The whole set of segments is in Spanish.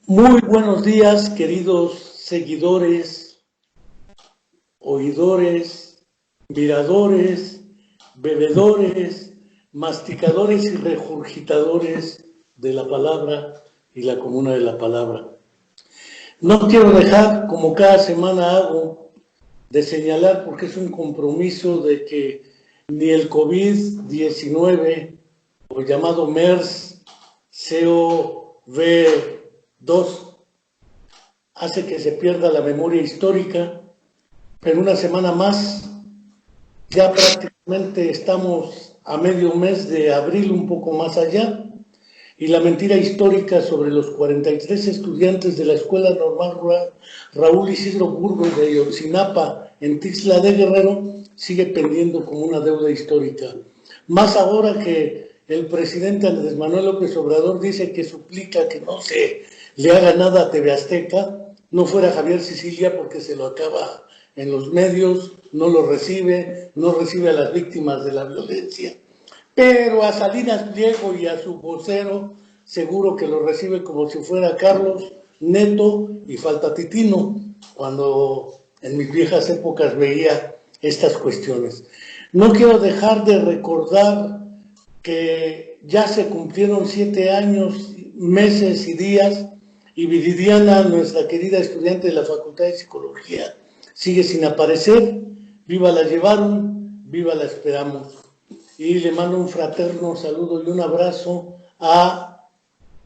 Muy buenos días, queridos seguidores, oidores, miradores, bebedores, masticadores y regurgitadores de la palabra y la comuna de la palabra. No quiero dejar, como cada semana hago, de señalar, porque es un compromiso de que ni el COVID-19, o llamado MERS-CoV-2, hace que se pierda la memoria histórica. En una semana más, ya prácticamente estamos a medio mes de abril, un poco más allá, y la mentira histórica sobre los 43 estudiantes de la Escuela Normal Raúl Isidro Burgos de Ayotzinapa, en Tixla de Guerrero, sigue pendiendo como una deuda histórica. Más ahora que el presidente Andrés Manuel López Obrador dice que suplica que no se le haga nada a TV Azteca, no fuera Javier Sicilia porque se lo acaba en los medios, no lo recibe, no recibe a las víctimas de la violencia. Pero a Salinas Pliego y a su vocero seguro que lo recibe como si fuera Carlos, Neto y falta Titino, cuando en mis viejas épocas veía estas cuestiones. No quiero dejar de recordar que ya se cumplieron 7 años, meses y días, y Viridiana, nuestra querida estudiante de la Facultad de Psicología, sigue sin aparecer. Viva la llevaron, viva la esperamos. Y le mando un fraterno saludo y un abrazo a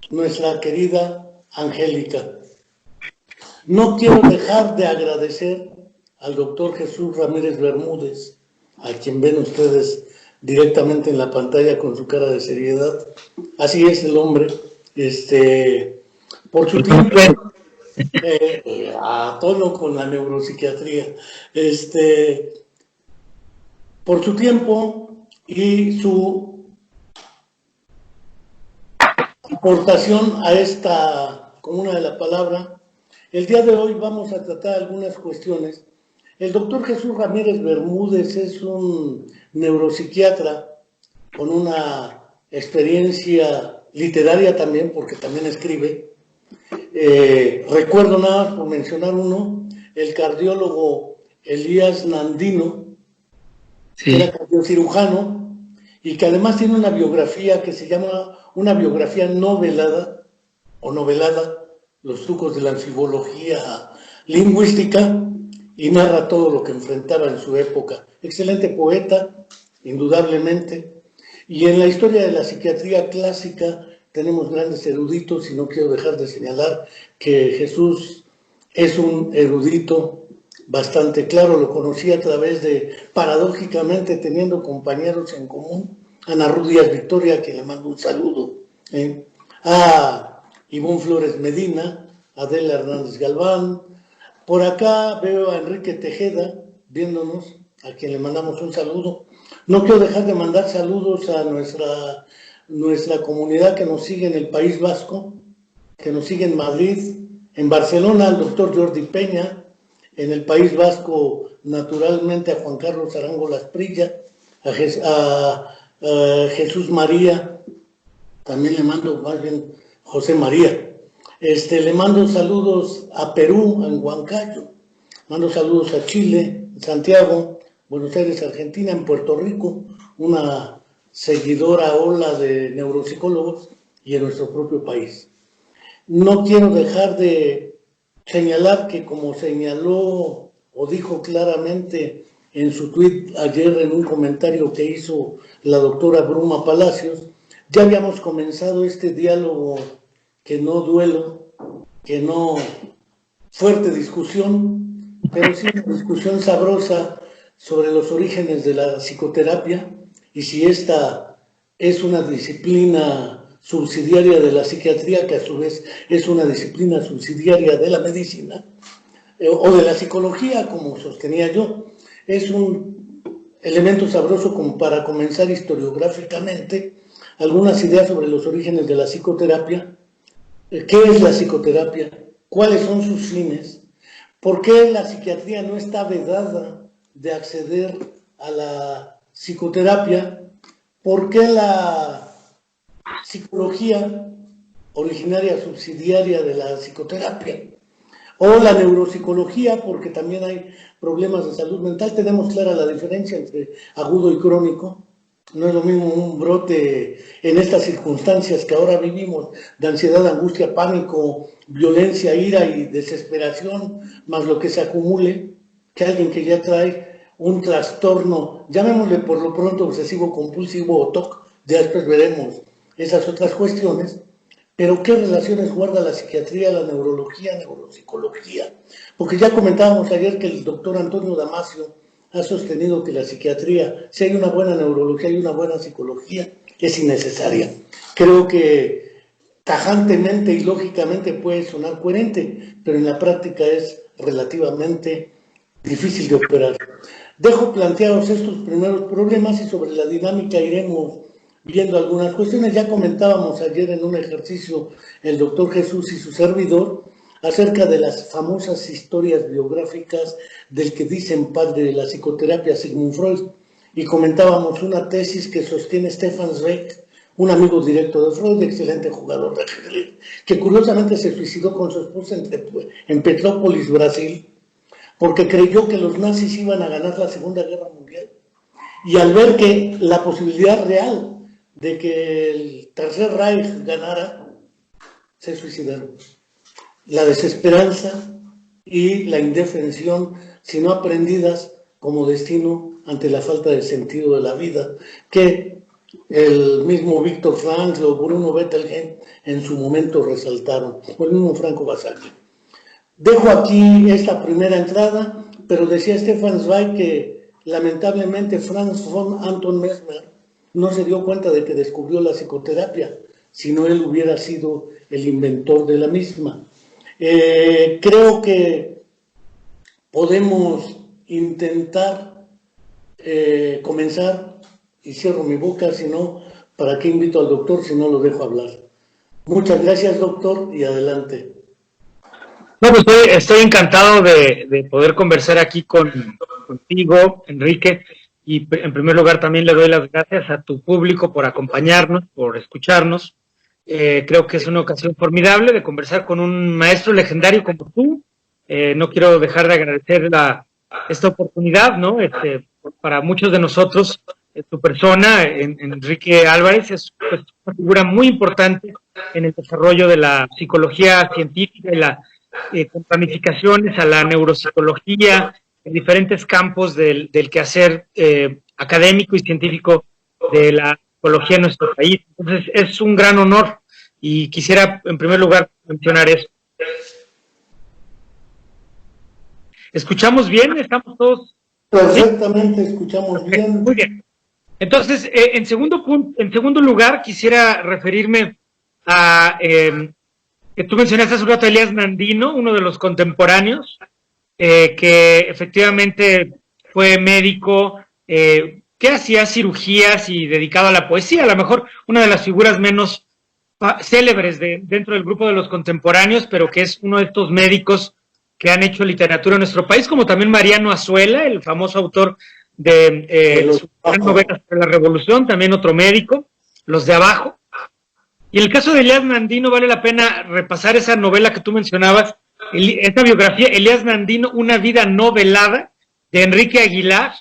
nuestra querida Angélica. No quiero dejar de agradecer al doctor Jesús Ramírez Bermúdez, a quien ven ustedes directamente en la pantalla con su cara de seriedad. Así es el hombre. Por su tiempo, a tono con la neuropsiquiatría, por su tiempo y su aportación a esta comuna de la palabra. El día de hoy vamos a tratar algunas cuestiones. El doctor Jesús Ramírez Bermúdez es un neuropsiquiatra con una experiencia literaria también, porque también escribe. Recuerdo nada más por mencionar uno, el cardiólogo Elías Nandino, que era cardiocirujano, y que además tiene una biografía que se llama una biografía novelada, o novelada, los trucos de la anfibología lingüística, y narra todo lo que enfrentaba en su época. Excelente poeta, indudablemente. Y en la historia de la psiquiatría clásica tenemos grandes eruditos, y no quiero dejar de señalar que Jesús es un erudito bastante claro. Lo conocí a través de, paradójicamente, teniendo compañeros en común, Ana Ruth Díaz Victoria, que le mando un saludo, a Ivonne Flores Medina, Adela Hernández Galván. Por acá veo a Enrique Tejeda viéndonos, a quien le mandamos un saludo. No quiero dejar de mandar saludos a nuestra comunidad que nos sigue en el País Vasco, que nos sigue en Madrid, en Barcelona al doctor Jordi Peña, en el País Vasco naturalmente a Juan Carlos Arango Lasprilla, a Jesús María, también le mando, más bien José María. Le mando saludos a Perú, en Huancayo, mando saludos a Chile, Santiago, Buenos Aires, Argentina, en Puerto Rico, una seguidora ola de neuropsicólogos, y en nuestro propio país. No quiero dejar de señalar que, como señaló o dijo claramente en su tuit ayer en un comentario que hizo la doctora Bruma Palacios, ya habíamos comenzado este diálogo que no duelo, que no fuerte discusión, pero sí una discusión sabrosa sobre los orígenes de la psicoterapia y si esta es una disciplina subsidiaria de la psiquiatría, que a su vez es una disciplina subsidiaria de la medicina, o de la psicología, como sostenía yo. Es un elemento sabroso como para comenzar historiográficamente algunas ideas sobre los orígenes de la psicoterapia. ¿Qué es la psicoterapia? ¿Cuáles son sus fines? ¿Por qué la psiquiatría no está vedada de acceder a la psicoterapia? ¿Por qué la psicología originaria subsidiaria de la psicoterapia, o la neuropsicología, porque también hay problemas de salud mental. Tenemos clara la diferencia entre agudo y crónico. No es lo mismo un brote en estas circunstancias que ahora vivimos, de ansiedad, angustia, pánico, violencia, ira y desesperación, más lo que se acumule, que alguien que ya trae un trastorno, llamémosle por lo pronto obsesivo compulsivo o TOC, ya después veremos esas otras cuestiones. Pero ¿qué relaciones guarda la psiquiatría, la neurología, neuropsicología? Porque ya comentábamos ayer que el doctor Antonio Damasio ha sostenido que la psiquiatría, si hay una buena neurología y una buena psicología, es innecesaria. Creo que tajantemente y lógicamente puede sonar coherente, pero en la práctica es relativamente difícil de operar. Dejo planteados estos primeros problemas y sobre la dinámica iremos viendo algunas cuestiones. Ya comentábamos ayer en un ejercicio el doctor Jesús y su servidor acerca de las famosas historias biográficas del que dicen padre de la psicoterapia, Sigmund Freud, y comentábamos una tesis que sostiene Stefan Zweig, un amigo directo de Freud, excelente jugador de ajedrez, que curiosamente se suicidó con su esposa en Petrópolis, Brasil, porque creyó que los nazis iban a ganar la Segunda Guerra Mundial. Y al ver que la posibilidad real de que el Tercer Reich ganara, se suicidaron. La desesperanza y la indefensión, si no aprendidas como destino ante la falta de sentido de la vida, que el mismo Víctor Frankl o Bruno Bettelheim en su momento resaltaron, o el mismo Franco Basaglia. Dejo aquí esta primera entrada, pero decía Stefan Zweig que lamentablemente Franz von Anton Mesmer no se dio cuenta de que descubrió la psicoterapia, si no él hubiera sido el inventor de la misma. Creo que podemos intentar comenzar, y cierro mi boca, si no, ¿para qué invito al doctor si no lo dejo hablar? Muchas gracias, doctor, y adelante. No, pues estoy encantado de poder conversar aquí contigo, Enrique, y en primer lugar también le doy las gracias a tu público por acompañarnos, por escucharnos. Creo que es una ocasión formidable de conversar con un maestro legendario como tú. No quiero dejar de agradecer esta oportunidad, ¿no? Para muchos de nosotros, tu persona, Enrique Álvarez, es pues, una figura muy importante en el desarrollo de la psicología científica y con ramificaciones a la neuropsicología, en diferentes campos del quehacer académico y científico de la psicología en nuestro país. Entonces, es un gran honor y quisiera, en primer lugar, mencionar eso. ¿Escuchamos bien? ¿Estamos todos? Perfectamente, ¿sí? Escuchamos bien. Muy bien. Entonces, en segundo lugar, quisiera referirme a que tú mencionaste hace un rato a Elías Nandino, uno de los contemporáneos, que efectivamente fue médico, que hacía cirugías y dedicado a la poesía, a lo mejor una de las figuras menos célebres dentro del grupo de los contemporáneos, pero que es uno de estos médicos que han hecho literatura en nuestro país, como también Mariano Azuela, el famoso autor de sus novelas sobre la Revolución, también otro médico, Los de Abajo. Y en el caso de Elías Nandino vale la pena repasar esa novela que tú mencionabas, esta biografía, Elías Nandino, una vida novelada, de Enrique Aguilar,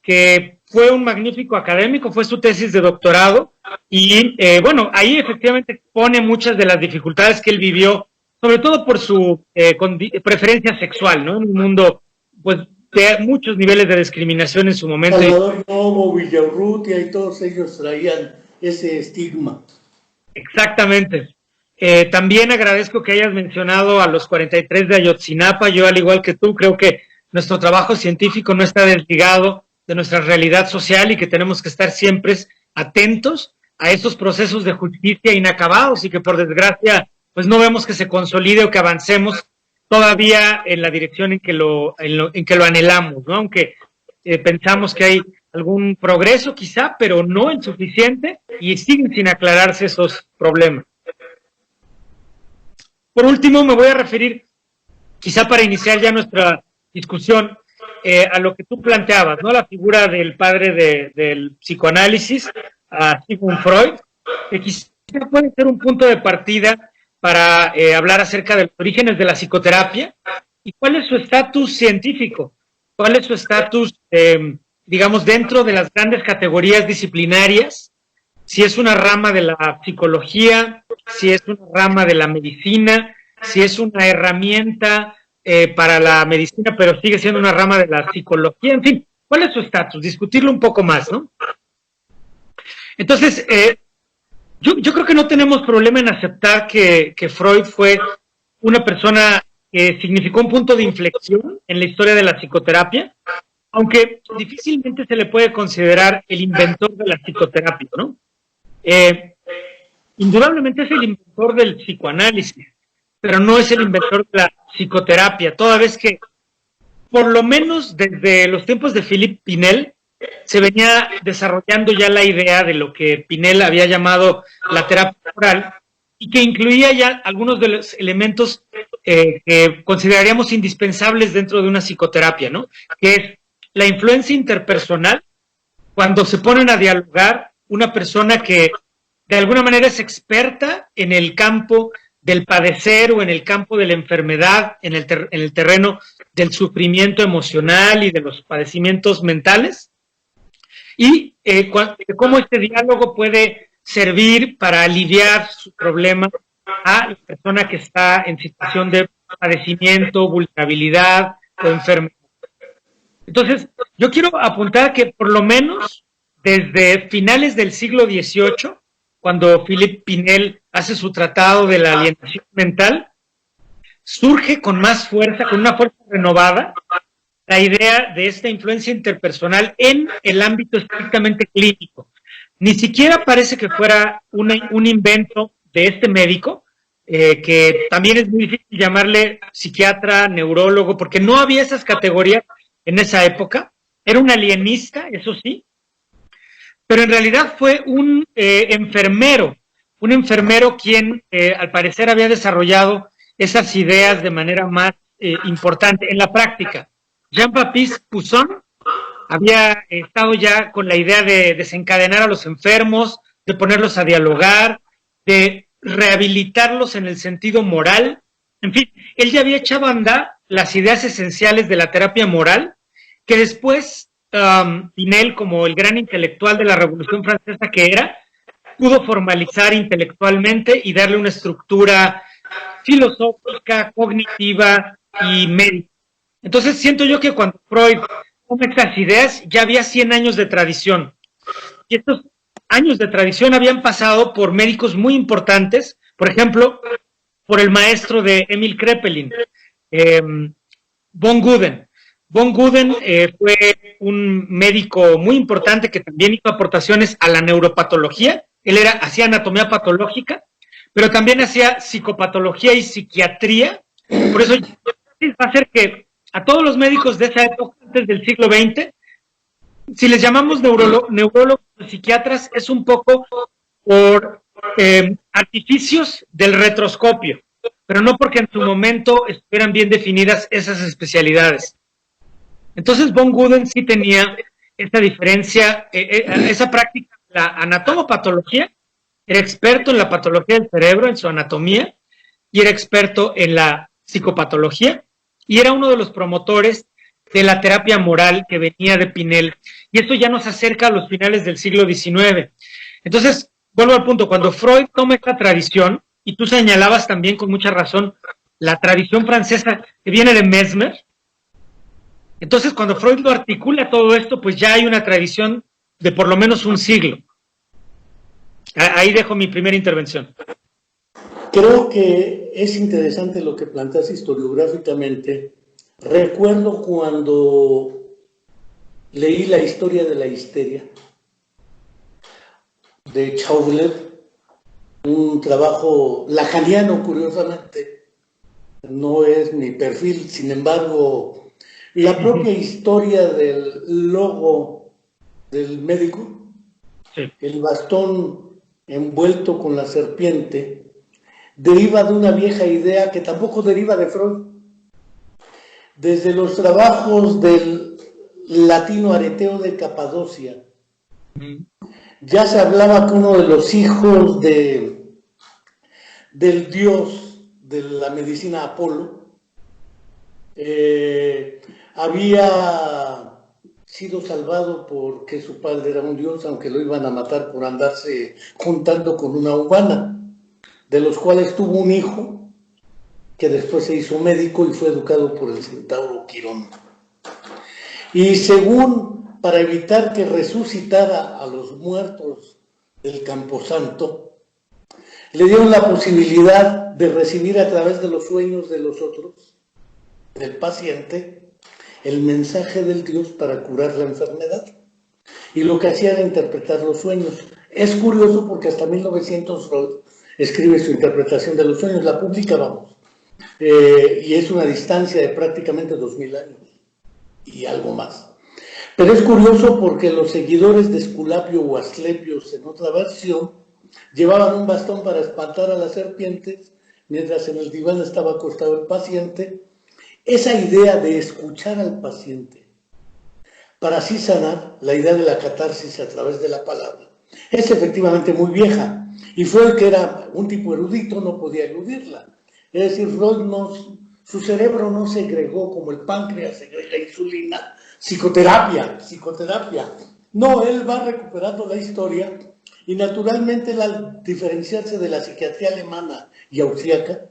que fue un magnífico académico, fue su tesis de doctorado, y bueno, ahí efectivamente pone muchas de las dificultades que él vivió, sobre todo por su preferencia sexual, ¿no? En un mundo, pues, de muchos niveles de discriminación en su momento. Salvador Novo, Villaurrutia y todos ellos traían ese estigma. Exactamente. También agradezco que hayas mencionado a los 43 de Ayotzinapa. Yo, al igual que tú, creo que nuestro trabajo científico no está desligado de nuestra realidad social y que tenemos que estar siempre atentos a esos procesos de justicia inacabados y que, por desgracia, pues no vemos que se consolide o que avancemos todavía en la dirección en que lo anhelamos, ¿no? Aunque pensamos que hay algún progreso quizá, pero no el suficiente y siguen sin aclararse esos problemas. Por último, me voy a referir, quizá para iniciar ya nuestra discusión, a lo que tú planteabas, ¿no? La figura del padre del psicoanálisis, a Sigmund Freud, que quizá puede ser un punto de partida para hablar acerca de los orígenes de la psicoterapia y cuál es su estatus científico, cuál es su estatus, digamos, dentro de las grandes categorías disciplinarias, si es una rama de la psicología, si es una rama de la medicina, si es una herramienta para la medicina, pero sigue siendo una rama de la psicología, en fin, ¿cuál es su estatus? Discutirlo un poco más, ¿no? Entonces, yo creo que no tenemos problema en aceptar que Freud fue una persona que significó un punto de inflexión en la historia de la psicoterapia, aunque difícilmente se le puede considerar el inventor de la psicoterapia, ¿no? Indudablemente es el inventor del psicoanálisis, pero no es el inventor de la psicoterapia, toda vez que, por lo menos desde los tiempos de Philippe Pinel, se venía desarrollando ya la idea de lo que Pinel había llamado la terapia moral y que incluía ya algunos de los elementos que consideraríamos indispensables dentro de una psicoterapia, ¿no? Que es la influencia interpersonal, cuando se ponen a dialogar una persona que de alguna manera es experta en el campo del padecer o en el campo de la enfermedad, en el terreno del sufrimiento emocional y de los padecimientos mentales, y cómo este diálogo puede servir para aliviar su problema a la persona que está en situación de padecimiento, vulnerabilidad o enfermedad. Entonces, yo quiero apuntar que por lo menos desde finales del siglo XVIII, cuando Philippe Pinel hace su tratado de la alienación mental, surge con más fuerza, con una fuerza renovada, la idea de esta influencia interpersonal en el ámbito estrictamente clínico. Ni siquiera parece que fuera un invento de este médico, que también es muy difícil llamarle psiquiatra, neurólogo, porque no había esas categorías en esa época. Era un alienista, eso sí, pero en realidad fue un enfermero quien al parecer había desarrollado esas ideas de manera más importante en la práctica. Jean-Baptiste Poussin había estado ya con la idea de desencadenar a los enfermos, de ponerlos a dialogar, de rehabilitarlos en el sentido moral. En fin, él ya había echado a andar las ideas esenciales de la terapia moral, que después Pinel, como el gran intelectual de la Revolución Francesa que era, pudo formalizar intelectualmente y darle una estructura filosófica, cognitiva y médica. Entonces siento yo que cuando Freud toma estas ideas, ya había 100 años de tradición. Y estos años de tradición habían pasado por médicos muy importantes, por ejemplo, por el maestro de Emil Kraepelin, von Guden. Von Guden fue un médico muy importante que también hizo aportaciones a la neuropatología. Él hacía anatomía patológica, pero también hacía psicopatología y psiquiatría. Por eso va a ser que a todos los médicos de esa época, antes del siglo XX, si les llamamos neurólogos o psiquiatras, es un poco por artificios del retroscopio, pero no porque en su momento estuvieran bien definidas esas especialidades. Entonces von Guden sí tenía esta diferencia, esa práctica, la anatomopatología, era experto en la patología del cerebro, en su anatomía, y era experto en la psicopatología, y era uno de los promotores de la terapia moral que venía de Pinel. Y esto ya nos acerca a los finales del siglo XIX. Entonces, vuelvo al punto, cuando Freud toma esta tradición, y tú señalabas también con mucha razón la tradición francesa que viene de Mesmer, entonces cuando Freud lo articula todo esto, pues ya hay una tradición de por lo menos un siglo. Ahí dejo mi primera intervención. Creo que es interesante lo que planteas historiográficamente. Recuerdo cuando leí La historia de la histeria de Chauvelet, un trabajo lacaniano, curiosamente, no es mi perfil, sin embargo, la propia historia del logo del médico, sí, el bastón envuelto con la serpiente, deriva de una vieja idea que tampoco deriva de Freud. Desde los trabajos del latino Areteo de Capadocia, ya se hablaba que uno de los hijos de del dios de la medicina Apolo. Había sido salvado porque su padre era un dios, aunque lo iban a matar por andarse juntando con una humana, de los cuales tuvo un hijo que después se hizo médico y fue educado por el centauro Quirón. Y según, para evitar que resucitara a los muertos del Camposanto, le dieron la posibilidad de recibir a través de los sueños de los otros, del paciente, el mensaje del dios para curar la enfermedad. Y lo que hacía era interpretar los sueños. Es curioso porque hasta 1900 Freud escribe su interpretación de los sueños, la publica, vamos. Y es una distancia de prácticamente 2000 años y algo más. Pero es curioso porque los seguidores de Esculapio o Asclepios en otra versión llevaban un bastón para espantar a las serpientes, mientras en el diván estaba acostado el paciente. Esa idea de escuchar al paciente para así sanar, la idea de la catarsis a través de la palabra, es efectivamente muy vieja. Y Freud, que era un tipo erudito, no podía eludirla. Es decir, Freud su cerebro no segregó como el páncreas segrega insulina, psicoterapia. No, él va recuperando la historia y naturalmente al diferenciarse de la psiquiatría alemana y austríaca,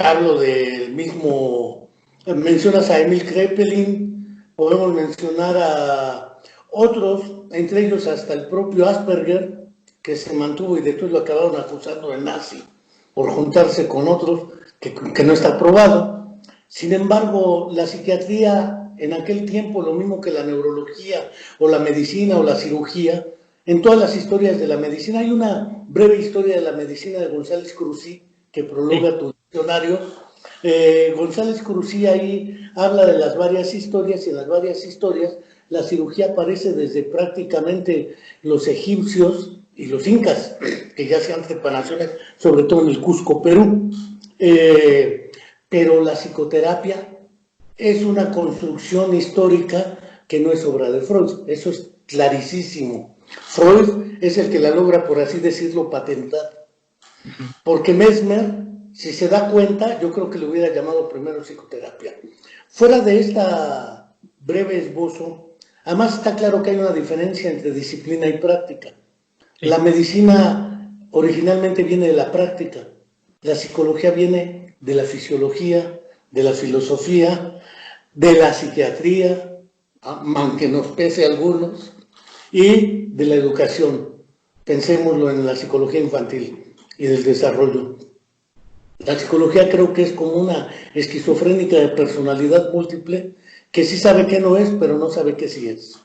hablo del mismo, mencionas a Emil Kraepelin, podemos mencionar a otros, entre ellos hasta el propio Asperger, que se mantuvo y después lo acabaron acusando de nazi por juntarse con otros, que no está probado. Sin embargo, la psiquiatría en aquel tiempo, lo mismo que la neurología o la medicina o la cirugía, en todas las historias de la medicina, hay una breve historia de la medicina de González Cruzí, que prologa tu diccionario. González Cruzí ahí habla de las varias historias, y en las varias historias la cirugía aparece desde prácticamente los egipcios y los incas, que ya hacían trepanaciones, sobre todo en el Cusco, Perú. Pero la psicoterapia es una construcción histórica que no es obra de Freud, eso es clarísimo. Freud es el que la logra, por así decirlo, patentar. Porque Mesmer, si se da cuenta, yo creo que le hubiera llamado primero psicoterapia. Fuera de esta breve esbozo, además está claro que hay una diferencia entre disciplina y práctica. Sí. La medicina originalmente viene de la práctica, la psicología viene de la fisiología, de la filosofía, de la psiquiatría, aunque nos pese a algunos, y de la educación. Pensémoslo en la psicología infantil y del desarrollo. La psicología creo que es como una esquizofrénica de personalidad múltiple que sí sabe qué no es, pero no sabe qué sí es.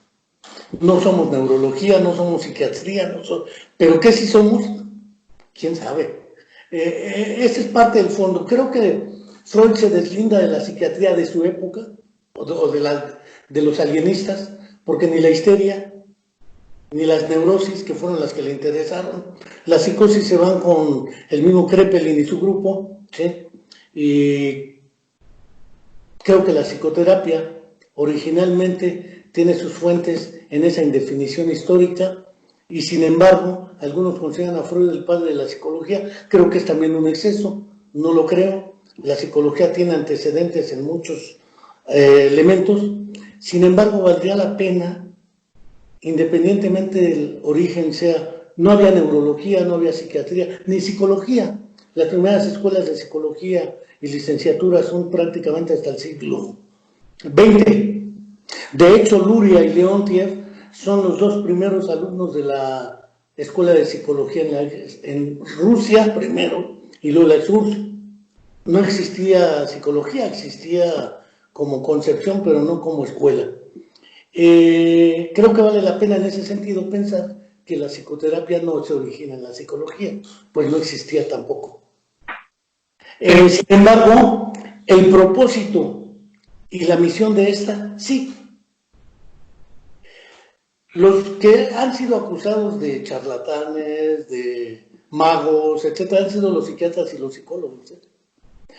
No somos neurología, no somos psiquiatría, pero ¿qué sí somos? ¿Quién sabe? Esa es parte del fondo. Creo que Freud se deslinda de la psiquiatría de su época, o de los alienistas, porque ni la histeria, ni las neurosis, que fueron las que le interesaron, la psicosis se van con el mismo Kraepelin y su grupo, ¿sí? Y creo que la psicoterapia originalmente tiene sus fuentes en esa indefinición histórica, y sin embargo, algunos consideran a Freud el padre de la psicología. Creo que es también un exceso, no lo creo. La psicología tiene antecedentes en muchos elementos, sin embargo, valdría la pena, independientemente del origen sea, no había neurología, no había psiquiatría, ni psicología. Las primeras escuelas de psicología y licenciaturas son prácticamente hasta el siglo XX. De hecho, Luria y Leontiev son los dos primeros alumnos de la escuela de psicología en Rusia primero, y luego la sur. No existía psicología, existía como concepción, pero no como escuela. Creo que vale la pena en ese sentido pensar que la psicoterapia no se origina en la psicología, pues no existía tampoco. Sin embargo, el propósito y la misión de esta, sí. Los que han sido acusados de charlatanes, de magos, etcétera, han sido los psiquiatras y los psicólogos,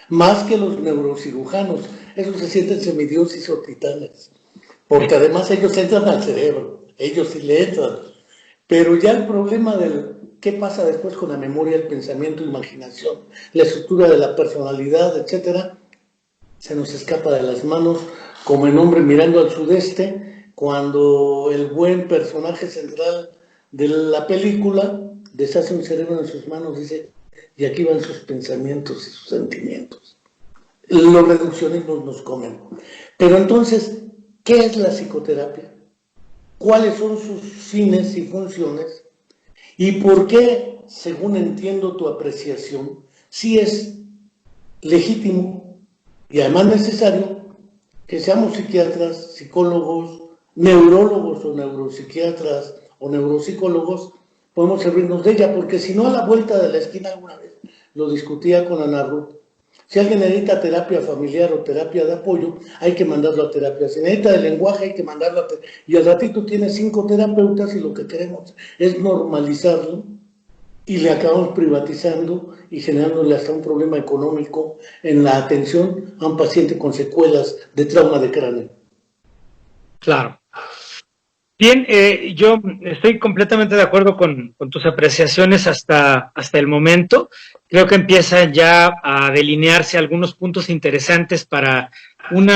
más que los neurocirujanos. Esos se sienten semidioses o titanes, porque además ellos entran al cerebro, ellos sí le entran. Pero ya el problema ¿qué pasa después con la memoria, el pensamiento, imaginación, la estructura de la personalidad, etcétera? Se nos escapa de las manos como en Hombre mirando al sudeste, cuando el buen personaje central de la película deshace un cerebro en sus manos, dice, y aquí van sus pensamientos y sus sentimientos. Los reduccionismos nos comen. Pero entonces, ¿qué es la psicoterapia? ¿Cuáles son sus fines y funciones? ¿Y por qué, según entiendo tu apreciación, sí es legítimo y además necesario que seamos psiquiatras, psicólogos, neurólogos o neuropsiquiatras o neuropsicólogos, podemos servirnos de ella? Porque si no, a la vuelta de la esquina, alguna vez lo discutía con Ana Ruth, si alguien necesita terapia familiar o terapia de apoyo, hay que mandarlo a terapia. Si necesita de lenguaje, hay que mandarlo a terapia. Y al ratito tiene 5 terapeutas y lo que queremos es normalizarlo y le acabamos privatizando y generándole hasta un problema económico en la atención a un paciente con secuelas de trauma de cráneo. Claro. Bien, yo estoy completamente de acuerdo con tus apreciaciones hasta el momento. Creo que empiezan ya a delinearse algunos puntos interesantes para un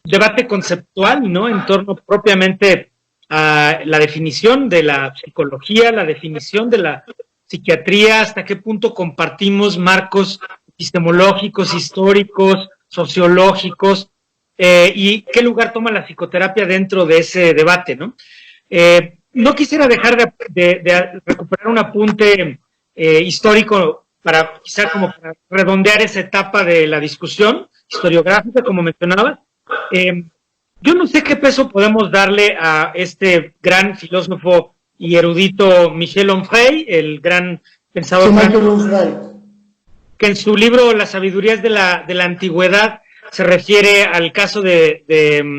debate conceptual, ¿no? En torno propiamente a la definición de la psicología, la definición de la psiquiatría, hasta qué punto compartimos marcos epistemológicos, históricos, sociológicos, y qué lugar toma la psicoterapia dentro de ese debate, ¿no? No quisiera dejar de recuperar un apunte histórico para quizá como para redondear esa etapa de la discusión historiográfica, como mencionabas. Yo no sé qué peso podemos darle a este gran filósofo y erudito Michel Onfray, el gran pensador francés, que en su libro Las sabidurías de la antigüedad se refiere al caso de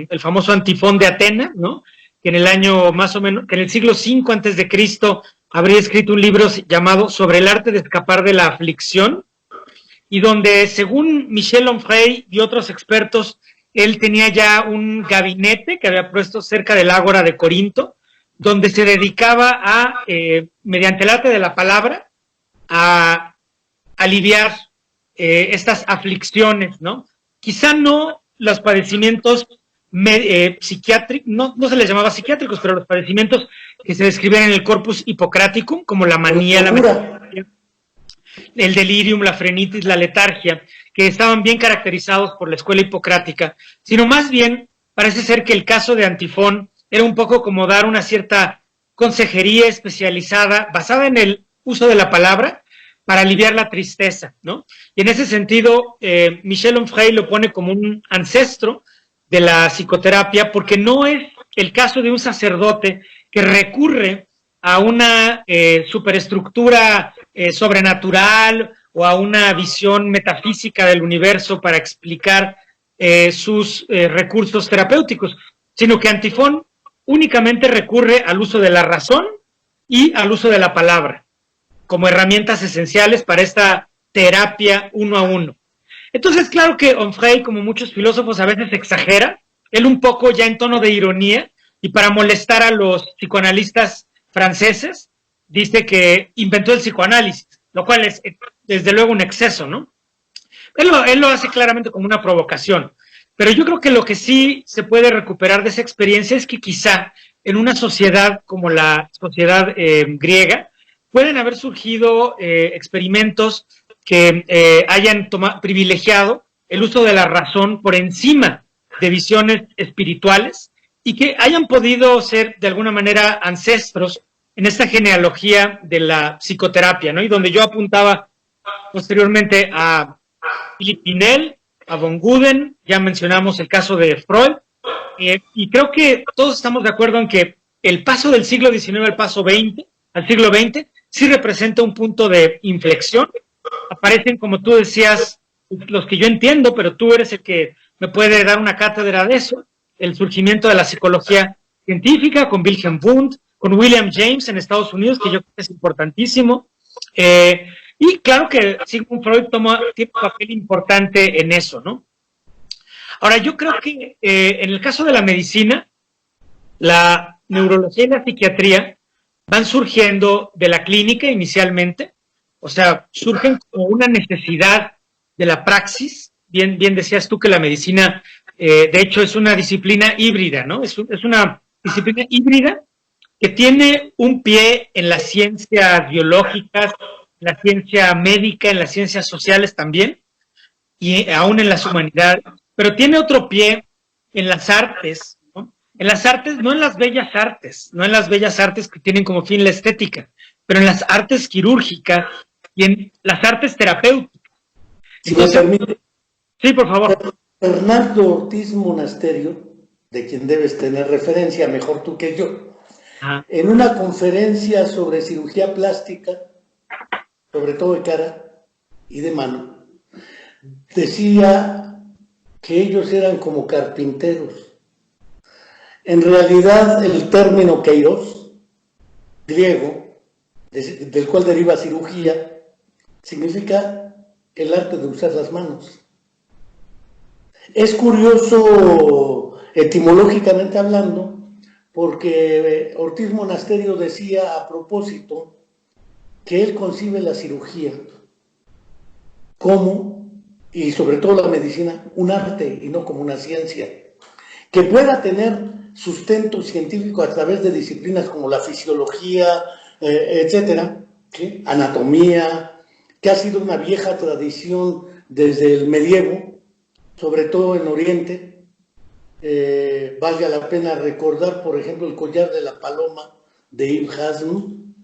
el famoso Antifón de Atenas, ¿no? Que en el año más o menos, que en el siglo V antes de Cristo habría escrito un libro llamado Sobre el arte de escapar de la aflicción, y donde, según Michel Onfray y otros expertos, él tenía ya un gabinete que había puesto cerca del Ágora de Corinto, donde se dedicaba a, mediante el arte de la palabra, a aliviar estas aflicciones, ¿no? Quizá no los padecimientos psiquiátricos, no se les llamaba psiquiátricos, pero los padecimientos que se describían en el corpus hipocrático, como la manía, la melancolía, el delirium, la frenitis, la letargia, que estaban bien caracterizados por la escuela hipocrática, sino más bien parece ser que el caso de Antifón era un poco como dar una cierta consejería especializada basada en el uso de la palabra para aliviar la tristeza, ¿no? Y en ese sentido, Michel Onfray lo pone como un ancestro de la psicoterapia, porque no es el caso de un sacerdote que recurre a una superestructura sobrenatural o a una visión metafísica del universo para explicar sus recursos terapéuticos, sino que Antifón únicamente recurre al uso de la razón y al uso de la palabra como herramientas esenciales para esta terapia uno a uno. Entonces, claro que Onfray, como muchos filósofos, a veces exagera, él un poco ya en tono de ironía, y para molestar a los psicoanalistas franceses, dice que inventó el psicoanálisis, lo cual es, desde luego, un exceso, ¿no? Él lo hace claramente como una provocación, pero yo creo que lo que sí se puede recuperar de esa experiencia es que quizá en una sociedad como la sociedad griega, pueden haber surgido experimentos que hayan privilegiado el uso de la razón por encima de visiones espirituales y que hayan podido ser de alguna manera ancestros en esta genealogía de la psicoterapia, ¿no? Y donde yo apuntaba posteriormente a Philippe Pinel, a von Guden, ya mencionamos el caso de Freud, y creo que todos estamos de acuerdo en que el paso del siglo XIX al siglo XX, sí representa un punto de inflexión. Aparecen, como tú decías, los que yo entiendo, pero tú eres el que me puede dar una cátedra de eso, el surgimiento de la psicología científica con Wilhelm Wundt, con William James en Estados Unidos, que yo creo que es importantísimo. Y claro que Sigmund Freud tiene un papel importante en eso, ¿no? Ahora, yo creo que en el caso de la medicina, la neurología y la psiquiatría van surgiendo de la clínica inicialmente, o sea, surgen como una necesidad de la praxis. Bien decías tú que la medicina, de hecho, es una disciplina híbrida, ¿no? Es una disciplina híbrida que tiene un pie en las ciencias biológicas, la ciencia médica, en las ciencias sociales también, y aún en las humanidades, pero tiene otro pie en las artes, ¿no? En las artes, no en las bellas artes, no en las bellas artes que tienen como fin la estética, pero en las artes quirúrgicas y en las artes terapéuticas. Si me permite, sí, por favor. Bernardo Ortiz Monasterio, de quien debes tener referencia mejor tú que yo, en una conferencia sobre cirugía plástica, sobre todo de cara y de mano, decía que ellos eran como carpinteros. En realidad, el término kairos, griego, del cual deriva cirugía, significa el arte de usar las manos. Es curioso, etimológicamente hablando, porque Ortiz Monasterio decía a propósito que él concibe la cirugía como, y sobre todo la medicina, un arte y no como una ciencia, que pueda tener sustento científico a través de disciplinas como la fisiología, etcétera, ¿sí? Anatomía, que ha sido una vieja tradición desde el medievo, sobre todo en Oriente. Valga la pena recordar, por ejemplo, el collar de la paloma de Ibn Hazm,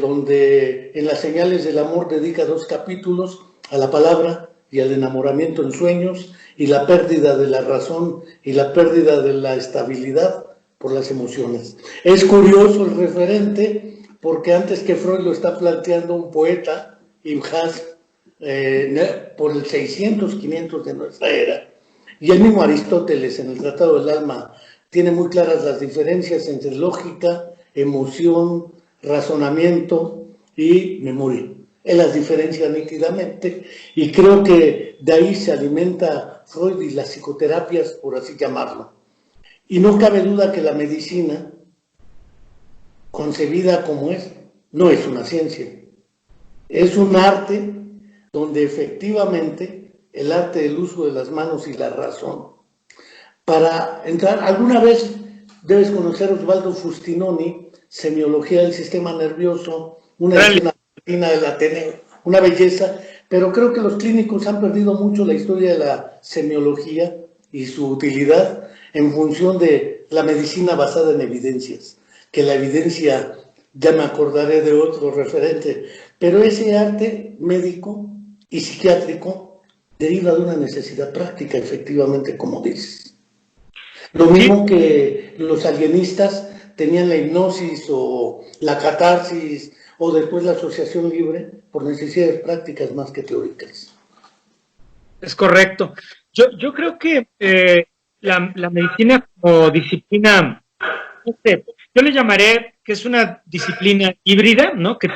donde en las señales del amor dedica 2 capítulos a la palabra y al enamoramiento en sueños y la pérdida de la razón y la pérdida de la estabilidad por las emociones. Es curioso el referente porque antes que Freud lo está planteando un poeta, Ibn Hazm, por el 600, 500 de nuestra era. Y el mismo Aristóteles en el Tratado del Alma tiene muy claras las diferencias entre lógica, emoción, razonamiento y memoria. Él las diferencia nítidamente y creo que de ahí se alimenta Freud y las psicoterapias, por así llamarlo. Y no cabe duda que la medicina, concebida como es, no es una ciencia. Es un arte donde efectivamente el arte del uso de las manos y la razón. Para entrar, alguna vez debes conocer a Osvaldo Fustinoni, Semiología del Sistema Nervioso, una edición argentina del Ateneo, una belleza, pero creo que los clínicos han perdido mucho la historia de la semiología y su utilidad en función de la medicina basada en evidencias, que la evidencia, ya me acordaré de otro referente, pero ese arte médico y psiquiátrico deriva de una necesidad práctica, efectivamente, como dices. Lo mismo que los alienistas tenían la hipnosis o la catarsis o después la asociación libre por necesidades prácticas más que teóricas. Es correcto. Yo creo que la medicina como disciplina, no sé, yo le llamaré que es una disciplina híbrida, ¿no? Que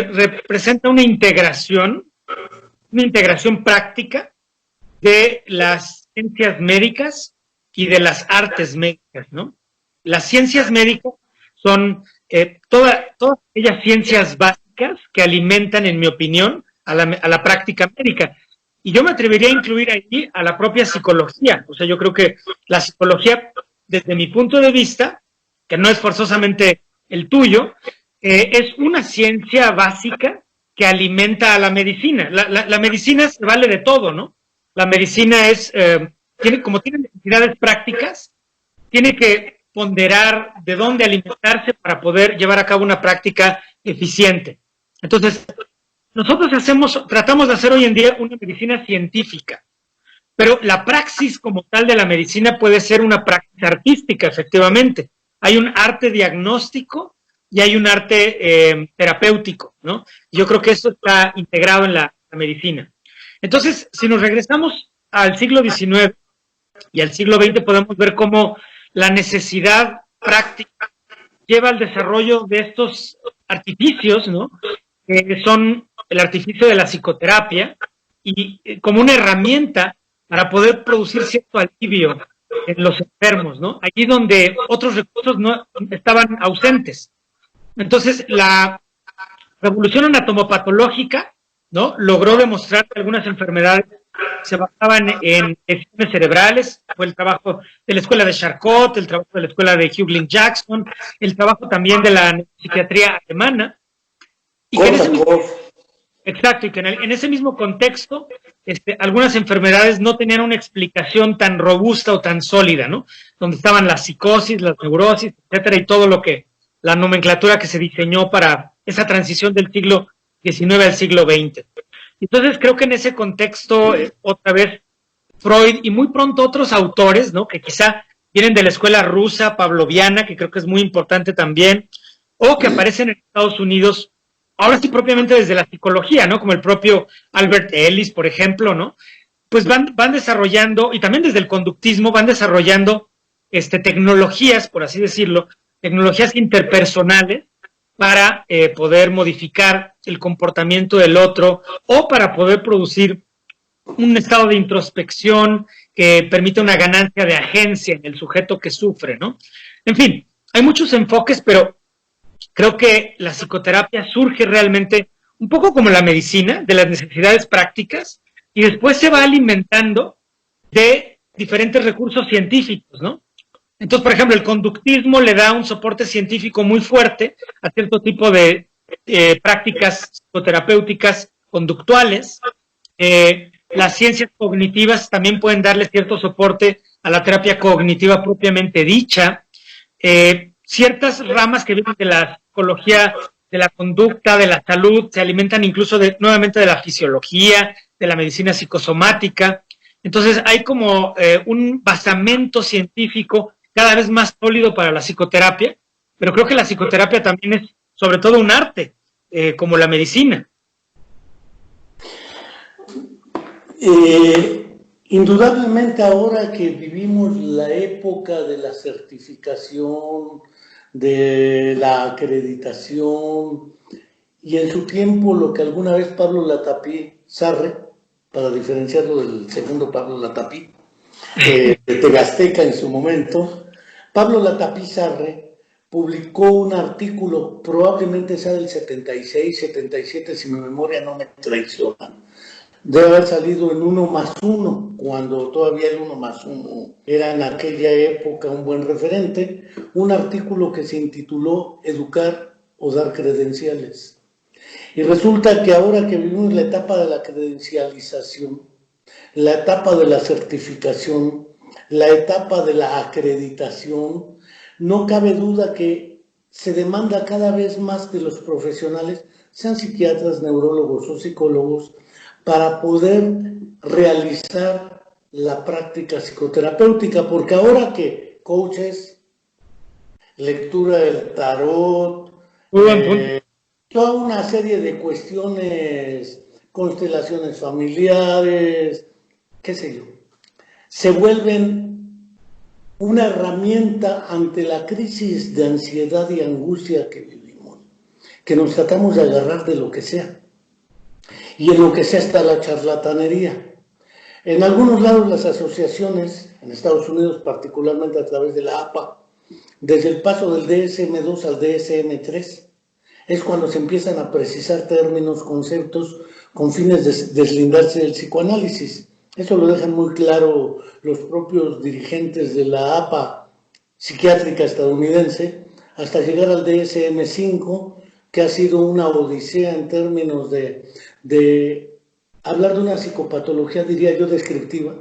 representa una integración práctica de las ciencias médicas y de las artes médicas, ¿no? Las ciencias médicas son todas aquellas ciencias básicas que alimentan, en mi opinión, a la práctica médica. Y yo me atrevería a incluir ahí a la propia psicología. O sea, yo creo que la psicología, desde mi punto de vista, que no es forzosamente el tuyo, es una ciencia básica que alimenta a la medicina. La medicina se vale de todo, ¿no? La medicina tiene necesidades prácticas, tiene que ponderar de dónde alimentarse para poder llevar a cabo una práctica eficiente. Entonces, nosotros tratamos de hacer hoy en día una medicina científica, pero la praxis como tal de la medicina puede ser una praxis artística, efectivamente. Hay un arte diagnóstico y hay un arte terapéutico, ¿no? Yo creo que eso está integrado en la medicina. Entonces, si nos regresamos al siglo XIX y al siglo XX, podemos ver cómo la necesidad práctica lleva al desarrollo de estos artificios, ¿no? Que son el artificio de la psicoterapia y como una herramienta para poder producir cierto alivio en los enfermos, ¿no? Allí donde otros recursos no estaban ausentes. Entonces, la revolución anatomopatológica, ¿no?, logró demostrar que algunas enfermedades se basaban en lesiones cerebrales. Fue el trabajo de la escuela de Charcot, el trabajo de la escuela de Hughlin Jackson, el trabajo también de la psiquiatría alemana. Y que en ese mismo, exacto, y que en ese mismo contexto, algunas enfermedades no tenían una explicación tan robusta o tan sólida, ¿no? Donde estaban las psicosis, las neurosis, etcétera, y todo lo que, la nomenclatura que se diseñó para esa transición del siglo XIX al siglo XX. Entonces creo que en ese contexto, otra vez, Freud y muy pronto otros autores, ¿no?, que quizá vienen de la escuela rusa, pavloviana, que creo que es muy importante también, o que aparecen en Estados Unidos, ahora sí propiamente desde la psicología, ¿no?, como el propio Albert Ellis, por ejemplo, ¿no?, pues van desarrollando, y también desde el conductismo, van desarrollando tecnologías, por así decirlo, tecnologías interpersonales, para poder modificar el comportamiento del otro o para poder producir un estado de introspección que permite una ganancia de agencia en el sujeto que sufre, ¿no? En fin, hay muchos enfoques, pero creo que la psicoterapia surge realmente un poco como la medicina, de las necesidades prácticas, y después se va alimentando de diferentes recursos científicos, ¿no? Entonces, por ejemplo, el conductismo le da un soporte científico muy fuerte a cierto tipo de prácticas psicoterapéuticas conductuales. Las ciencias cognitivas también pueden darle cierto soporte a la terapia cognitiva propiamente dicha. Ciertas ramas que vienen de la psicología, de la conducta, de la salud, se alimentan incluso nuevamente de la fisiología, de la medicina psicosomática. Entonces hay como un basamento científico cada vez más sólido para la psicoterapia, pero creo que la psicoterapia también es sobre todo un arte, como la medicina. Indudablemente ahora que vivimos la época de la certificación, de la acreditación, y en su tiempo lo que alguna vez Pablo Latapí Sarre, para diferenciarlo del segundo Pablo Latapí, de Tegasteca en su momento, Pablo Latapí Sarre publicó un artículo, probablemente sea del 76, 77, si mi memoria no me traiciona. Debe haber salido en 1+1, cuando todavía el 1+1 era en aquella época un buen referente, un artículo que se intituló Educar o dar credenciales. Y resulta que ahora que vivimos la etapa de la credencialización, la etapa de la certificación, la etapa de la acreditación, no cabe duda que se demanda cada vez más de los profesionales, sean psiquiatras, neurólogos o psicólogos, para poder realizar la práctica psicoterapéutica, porque ahora que coaches, lectura del tarot, toda una serie de cuestiones, constelaciones familiares, qué sé yo, se vuelven una herramienta ante la crisis de ansiedad y angustia que vivimos, que nos tratamos de agarrar de lo que sea. Y en lo que sea está la charlatanería. En algunos lados las asociaciones, en Estados Unidos particularmente a través de la APA, desde el paso del DSM-2 al DSM-3, es cuando se empiezan a precisar términos, conceptos, con fines de deslindarse del psicoanálisis. Eso lo dejan muy claro los propios dirigentes de la APA psiquiátrica estadounidense, hasta llegar al DSM-5, que ha sido una odisea en términos de hablar de una psicopatología, diría yo, descriptiva,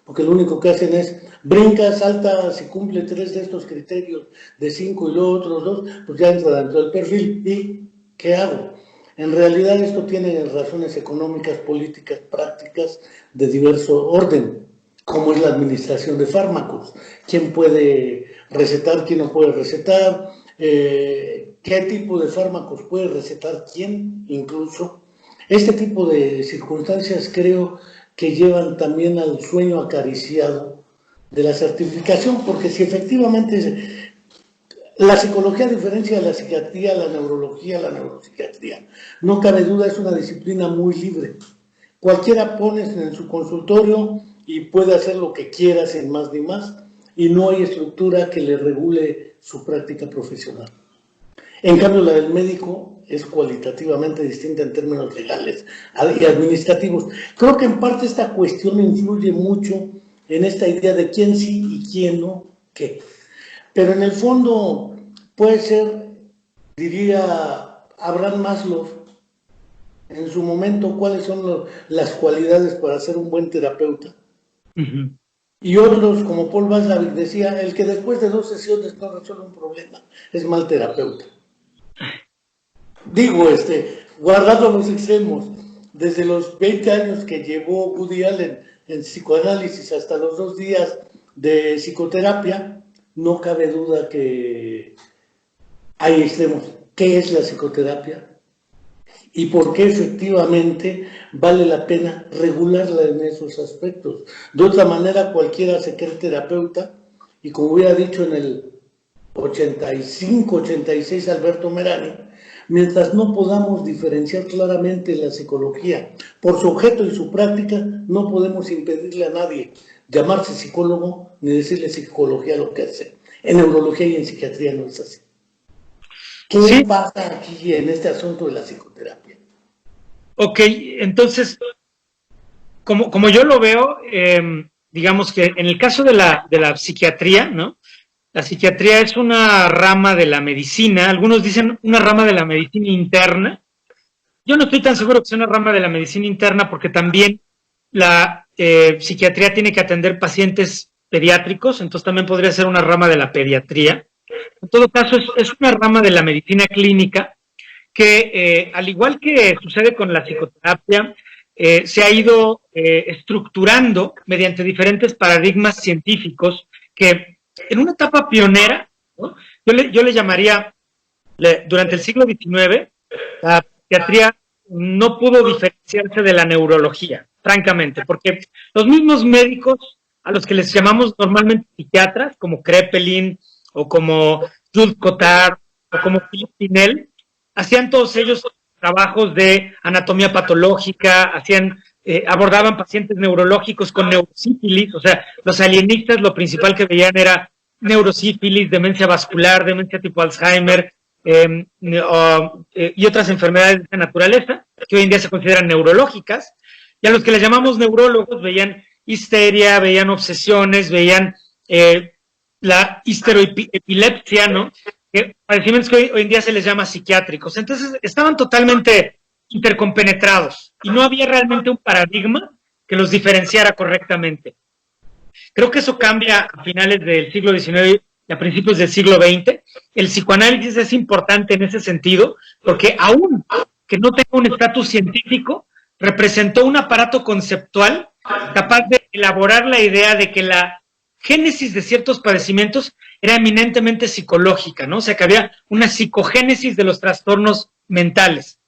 porque lo único que hacen es brinca, salta, si cumple 3 de estos criterios de 5 y los otros 2, pues ya entra dentro del perfil. ¿Y qué hago? En realidad esto tiene razones económicas, políticas, prácticas de diverso orden, como es la administración de fármacos. ¿Quién puede recetar, quién no puede recetar? ¿Qué tipo de fármacos puede recetar quién incluso? Este tipo de circunstancias creo que llevan también al sueño acariciado de la certificación, porque si efectivamente la psicología, a diferencia de la psiquiatría, la neurología, la neuropsiquiatría, no cabe duda, es una disciplina muy libre. Cualquiera pones en su consultorio y puede hacer lo que quiera sin más ni más, y no hay estructura que le regule su práctica profesional. En cambio, la del médico es cualitativamente distinta en términos legales y administrativos. Creo que en parte esta cuestión influye mucho en esta idea de quién sí y quién no, qué. Pero en el fondo puede ser, diría Abraham Maslow, en su momento, cuáles son las cualidades para ser un buen terapeuta. Uh-huh. Y otros, como Paul Watzlawick decía, el que después de 2 sesiones no resuelve un problema es mal terapeuta. Digo, guardando los extremos, desde los 20 años que llevó Woody Allen en psicoanálisis hasta los 2 días de psicoterapia, no cabe duda que hay extremos. ¿Qué es la psicoterapia? Y por qué efectivamente vale la pena regularla en esos aspectos. De otra manera, cualquiera se cree terapeuta, y como hubiera dicho en el 85, 86 Alberto Merani, mientras no podamos diferenciar claramente la psicología por su objeto y su práctica, no podemos impedirle a nadie llamarse psicólogo ni decirle psicología lo que hace. En neurología y en psiquiatría no es así. ¿Qué pasa aquí en este asunto de la psicoterapia? Ok, entonces, como yo lo veo, digamos que en el caso de la psiquiatría, ¿no? La psiquiatría es una rama de la medicina, algunos dicen una rama de la medicina interna. Yo no estoy tan seguro que sea una rama de la medicina interna porque también la psiquiatría tiene que atender pacientes pediátricos, entonces también podría ser una rama de la pediatría. En todo caso, es una rama de la medicina clínica que, al igual que sucede con la psicoterapia, se ha ido estructurando mediante diferentes paradigmas científicos que en una etapa pionera, ¿no? yo le llamaría, durante el siglo XIX, la psiquiatría no pudo diferenciarse de la neurología, francamente, porque los mismos médicos a los que les llamamos normalmente psiquiatras, como Kraepelin o como Jules Cotard o como Philippe Pinel, hacían todos ellos trabajos de anatomía patológica, abordaban pacientes neurológicos con neurosífilis, o sea, los alienistas lo principal que veían era neurosífilis, demencia vascular, demencia tipo Alzheimer, y otras enfermedades de esa naturaleza, que hoy en día se consideran neurológicas, y a los que les llamamos neurólogos veían histeria, veían obsesiones, veían la histeroepilepsia, ¿no? Padecimientos que hoy en día se les llama psiquiátricos. Entonces, estaban totalmente intercompenetrados y no había realmente un paradigma que los diferenciara correctamente. Creo que eso cambia a finales del siglo XIX y a principios del siglo XX. El psicoanálisis es importante en ese sentido porque aún que no tenga un estatus científico, representó un aparato conceptual capaz de elaborar la idea de que la génesis de ciertos padecimientos era eminentemente psicológica, ¿no? O sea, que había una psicogénesis de los trastornos mentales.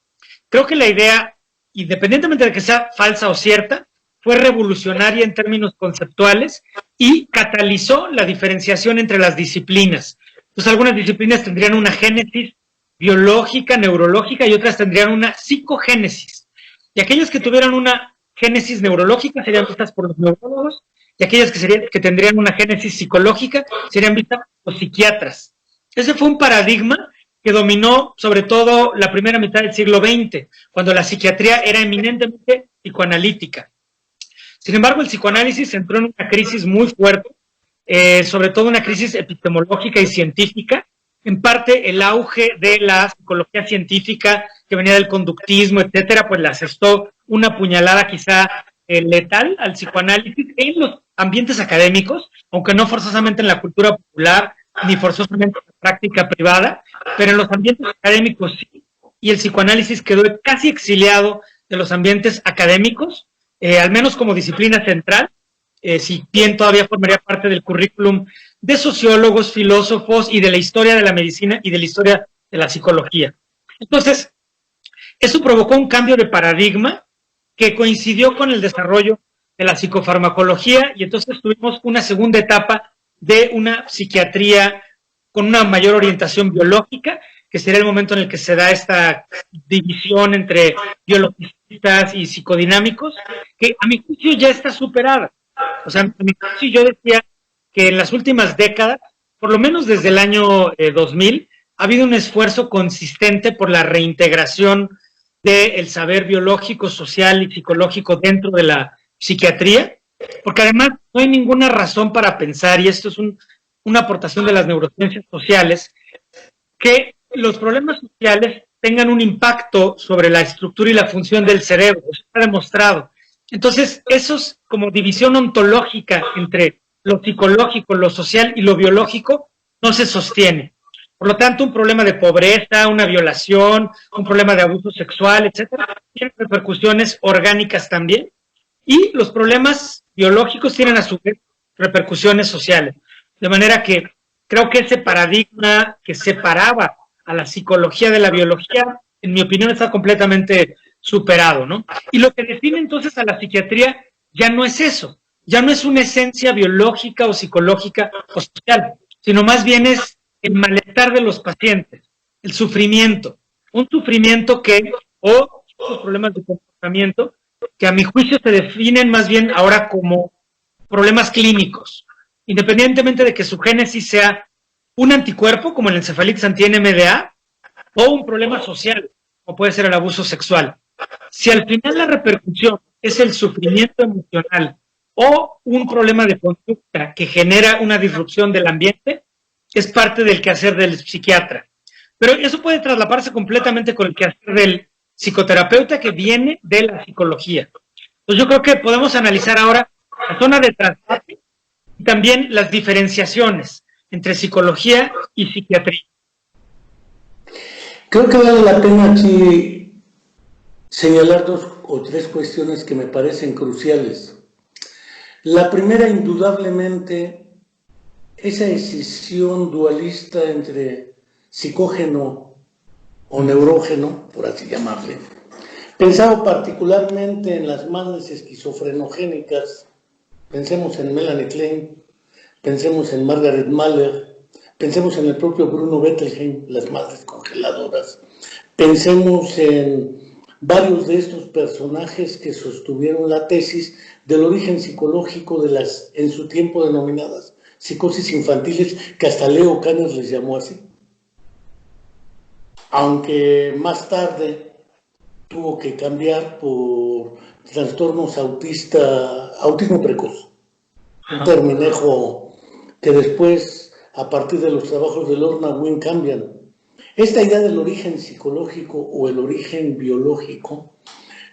Creo que la idea, independientemente de que sea falsa o cierta, fue revolucionaria en términos conceptuales y catalizó la diferenciación entre las disciplinas. Entonces, algunas disciplinas tendrían una génesis biológica, neurológica, y otras tendrían una psicogénesis. Y aquellas que tuvieran una génesis neurológica serían vistas por los neurólogos, y aquellas que tendrían una génesis psicológica serían vistas por los psiquiatras. Ese fue un paradigma que dominó sobre todo la primera mitad del siglo XX, cuando la psiquiatría era eminentemente psicoanalítica. Sin embargo, el psicoanálisis entró en una crisis muy fuerte, sobre todo una crisis epistemológica y científica. En parte, el auge de la psicología científica que venía del conductismo, etcétera, pues le asestó una puñalada quizá letal al psicoanálisis en los ambientes académicos, aunque no forzosamente en la cultura popular, ni forzosamente en la práctica privada, pero en los ambientes académicos sí, y el psicoanálisis quedó casi exiliado de los ambientes académicos, al menos como disciplina central, si bien todavía formaría parte del currículum de sociólogos, filósofos y de la historia de la medicina y de la historia de la psicología. Entonces, eso provocó un cambio de paradigma que coincidió con el desarrollo de la psicofarmacología, y entonces tuvimos una segunda etapa de una psiquiatría con una mayor orientación biológica, que sería el momento en el que se da esta división entre biologistas y psicodinámicos, que a mi juicio ya está superada. O sea, a mi juicio yo decía que en las últimas décadas, por lo menos desde el año 2000, ha habido un esfuerzo consistente por la reintegración del saber biológico, social y psicológico dentro de la psiquiatría, porque además no hay ninguna razón para pensar, y esto es una aportación de las neurociencias sociales, que los problemas sociales tengan un impacto sobre la estructura y la función del cerebro. Eso está demostrado. Entonces, eso es como división ontológica entre lo psicológico, lo social y lo biológico, no se sostiene. Por lo tanto, un problema de pobreza, una violación, un problema de abuso sexual, etcétera, tiene repercusiones orgánicas también. Y los problemas biológicos tienen a su vez repercusiones sociales. De manera que creo que ese paradigma que separaba a la psicología de la biología, en mi opinión, está completamente superado, ¿no? Y lo que define entonces a la psiquiatría ya no es eso, ya no es una esencia biológica o psicológica o social, sino más bien es el malestar de los pacientes, el sufrimiento, un sufrimiento o los problemas de comportamiento, que a mi juicio se definen más bien ahora como problemas clínicos, independientemente de que su génesis sea un anticuerpo, como el encefalitis anti-NMDA, o un problema social, como puede ser el abuso sexual. Si al final la repercusión es el sufrimiento emocional o un problema de conducta que genera una disrupción del ambiente, es parte del quehacer del psiquiatra. Pero eso puede traslaparse completamente con el quehacer del psicoterapeuta que viene de la psicología. Pues yo creo que podemos analizar ahora la zona de traslate y también las diferenciaciones entre psicología y psiquiatría. Creo que vale la pena aquí señalar 2 o 3 cuestiones que me parecen cruciales. La primera, indudablemente, esa decisión dualista entre psicógeno o neurógeno, por así llamarle, pensado particularmente en las madres esquizofrenogénicas, pensemos en Melanie Klein, pensemos en Margaret Mahler, pensemos en el propio Bruno Bettelheim, las madres congeladoras, pensemos en varios de estos personajes que sostuvieron la tesis del origen psicológico de las, en su tiempo denominadas, psicosis infantiles, que hasta Leo Kanner les llamó así. Aunque más tarde tuvo que cambiar por trastornos autismo precoz, un terminejo que después, a partir de los trabajos de Lorna Wynne, cambian. Esta idea del origen psicológico o el origen biológico,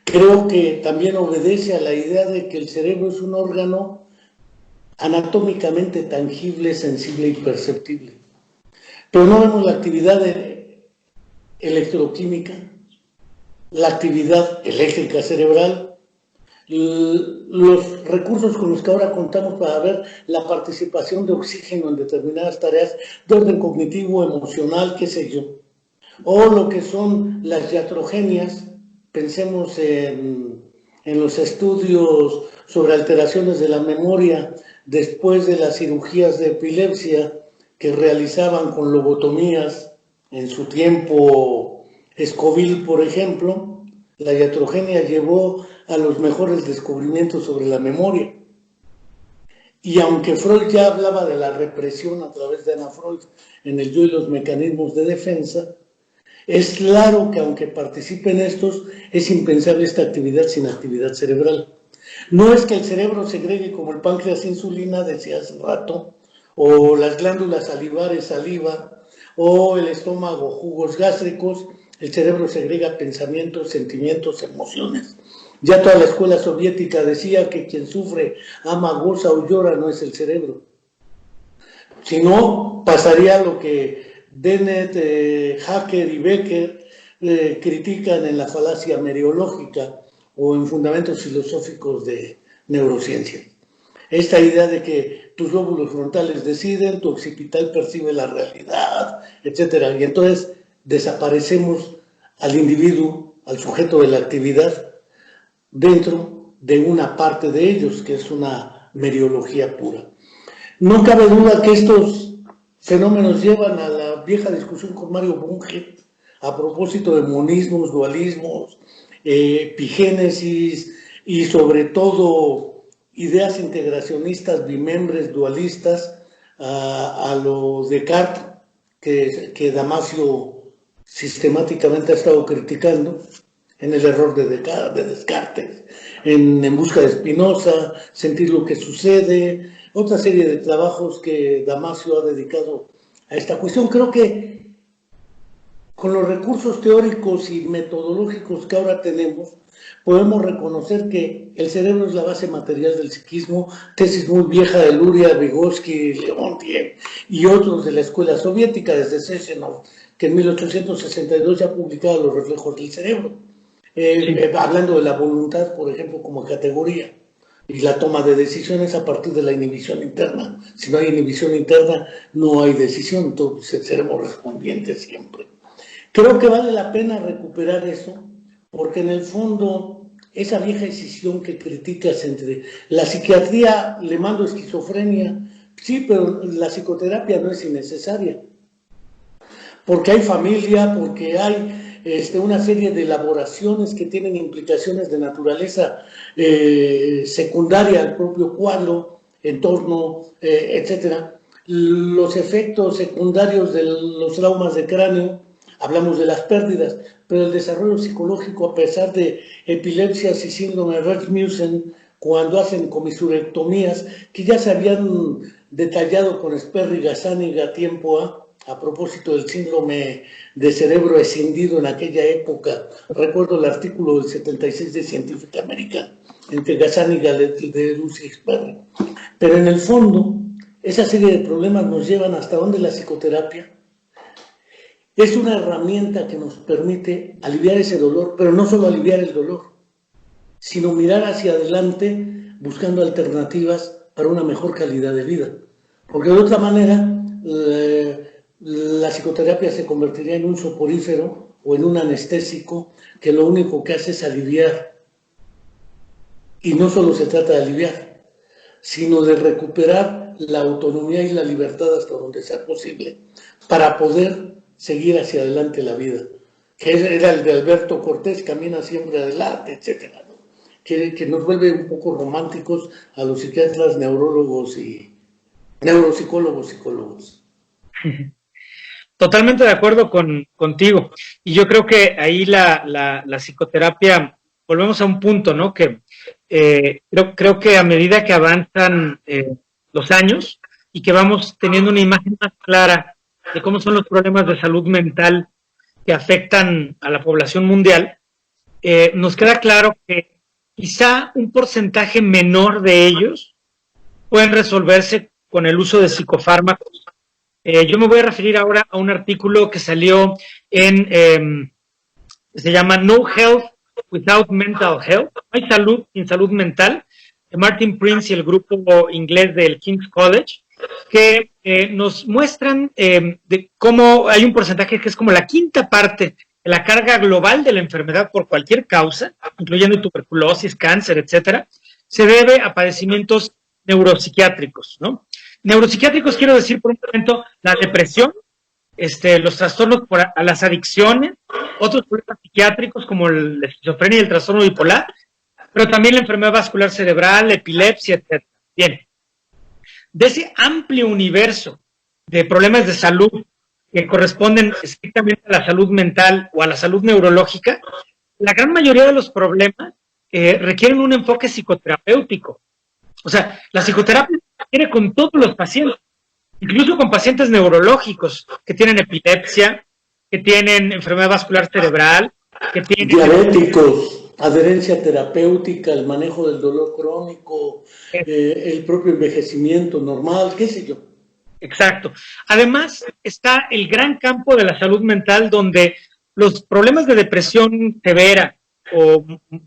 creo que también obedece a la idea de que el cerebro es un órgano anatómicamente tangible, sensible y perceptible. Pero no vemos la actividad electroquímica, la actividad eléctrica cerebral, los recursos con los que ahora contamos para ver la participación de oxígeno en determinadas tareas de orden cognitivo, emocional, qué sé yo, o lo que son las iatrogenias. Pensemos en los estudios sobre alteraciones de la memoria después de las cirugías de epilepsia que realizaban con lobotomías en su tiempo Scoville, por ejemplo. La iatrogenia llevó a los mejores descubrimientos sobre la memoria. Y aunque Freud ya hablaba de la represión a través de Ana Freud en el yo y los mecanismos de defensa, es claro que aunque participen estos, es impensable esta actividad sin actividad cerebral. No es que el cerebro segregue como el páncreas insulina, decía hace rato, o las glándulas salivares saliva, o el estómago jugos gástricos. El cerebro segrega pensamientos, sentimientos, emociones. Ya toda la escuela soviética decía que quien sufre, ama, goza o llora no es el cerebro. Si no, pasaría lo que Dennett, Hacker y Becker critican en la falacia meriológica o en fundamentos filosóficos de neurociencia. Esta idea de que tus lóbulos frontales deciden, tu occipital percibe la realidad, etc. Y entonces desaparecemos al individuo, al sujeto de la actividad, dentro de una parte de ellos, que es una meriología pura. No cabe duda que estos fenómenos llevan a la vieja discusión con Mario Bunge a propósito de monismos, dualismos, epigénesis y sobre todo ideas integracionistas, bimembres, dualistas, a los Descartes, que Damasio sistemáticamente ha estado criticando, en el error de Descartes, en busca de Spinoza, sentir lo que sucede, otra serie de trabajos que Damasio ha dedicado a esta cuestión. Creo que con los recursos teóricos y metodológicos que ahora tenemos, podemos reconocer que el cerebro es la base material del psiquismo, tesis muy vieja de Luria, Vygotsky, Leontiev y otros de la escuela soviética, desde Sechenov, que en 1862 ya publicaba los reflejos del cerebro, hablando de la voluntad, por ejemplo, como categoría, y la toma de decisiones a partir de la inhibición interna. Si no hay inhibición interna, no hay decisión, entonces seremos respondientes siempre. Creo que vale la pena recuperar eso, porque en el fondo, esa vieja decisión que criticas entre la psiquiatría, le mando esquizofrenia, sí, pero la psicoterapia no es innecesaria, porque hay familia, porque hay una serie de elaboraciones que tienen implicaciones de naturaleza secundaria al propio cuadro, entorno, etcétera. Los efectos secundarios de los traumas de cráneo, hablamos de las pérdidas, pero el desarrollo psicológico, a pesar de epilepsias y síndrome de Rasmussen, cuando hacen comisurectomías, que ya se habían detallado con Sperry y Gazzaniga a tiempo a propósito del síndrome de cerebro escindido en aquella época. Recuerdo el artículo del 76 de Scientific American, entre Gazzaniga de Lucy Sperry. Pero en el fondo, esa serie de problemas nos llevan hasta donde la psicoterapia es una herramienta que nos permite aliviar ese dolor, pero no solo aliviar el dolor, sino mirar hacia adelante buscando alternativas para una mejor calidad de vida. Porque de otra manera, la psicoterapia se convertiría en un soporífero o en un anestésico que lo único que hace es aliviar. Y no solo se trata de aliviar, sino de recuperar la autonomía y la libertad hasta donde sea posible para poder seguir hacia adelante la vida, que era el de Alberto Cortés, camina siempre adelante, etcétera, ¿no? Que nos vuelve un poco románticos a los psiquiatras, neurólogos y neuropsicólogos, psicólogos. Totalmente de acuerdo contigo. Y yo creo que ahí la psicoterapia, volvemos a un punto, ¿no? Que creo que a medida que avanzan los años y que vamos teniendo una imagen más clara de cómo son los problemas de salud mental que afectan a la población mundial, nos queda claro que quizá un porcentaje menor de ellos pueden resolverse con el uso de psicofármacos. Yo me voy a referir ahora a un artículo que salió se llama No Health Without Mental Health, no hay salud sin salud mental, de Martin Prince y el grupo inglés del King's College, que nos muestran de cómo hay un porcentaje que es como la quinta parte de la carga global de la enfermedad por cualquier causa, incluyendo tuberculosis, cáncer, etcétera, se debe a padecimientos neuropsiquiátricos, ¿no? Neuropsiquiátricos quiero decir por un momento la depresión, los trastornos a las adicciones, otros problemas psiquiátricos como la esquizofrenia y el trastorno bipolar, pero también la enfermedad vascular cerebral, la epilepsia, etcétera. Bien. De ese amplio universo de problemas de salud que corresponden estrictamente a la salud mental o a la salud neurológica, la gran mayoría de los problemas requieren un enfoque psicoterapéutico. O sea, la psicoterapia se requiere con todos los pacientes, incluso con pacientes neurológicos que tienen epilepsia, que tienen enfermedad vascular cerebral, que tienen diabéticos, adherencia terapéutica, el manejo del dolor crónico, el propio envejecimiento normal, qué sé yo. Exacto. Además, está el gran campo de la salud mental donde los problemas de depresión severa o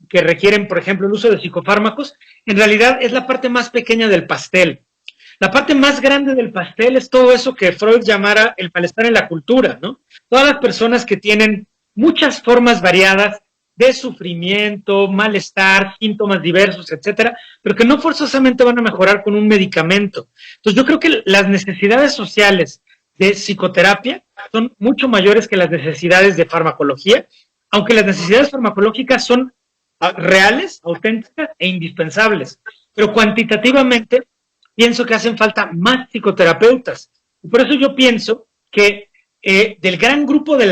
que requieren, por ejemplo, el uso de psicofármacos, en realidad es la parte más pequeña del pastel. La parte más grande del pastel es todo eso que Freud llamara el malestar en la cultura, ¿no? Todas las personas que tienen muchas formas variadas de sufrimiento, malestar, síntomas diversos, etcétera, pero que no forzosamente van a mejorar con un medicamento. Entonces yo creo que las necesidades sociales de psicoterapia son mucho mayores que las necesidades de farmacología, aunque las necesidades farmacológicas son reales, auténticas e indispensables. pero cuantitativamente pienso que hacen falta más psicoterapeutas. Y por eso yo pienso que del gran grupo de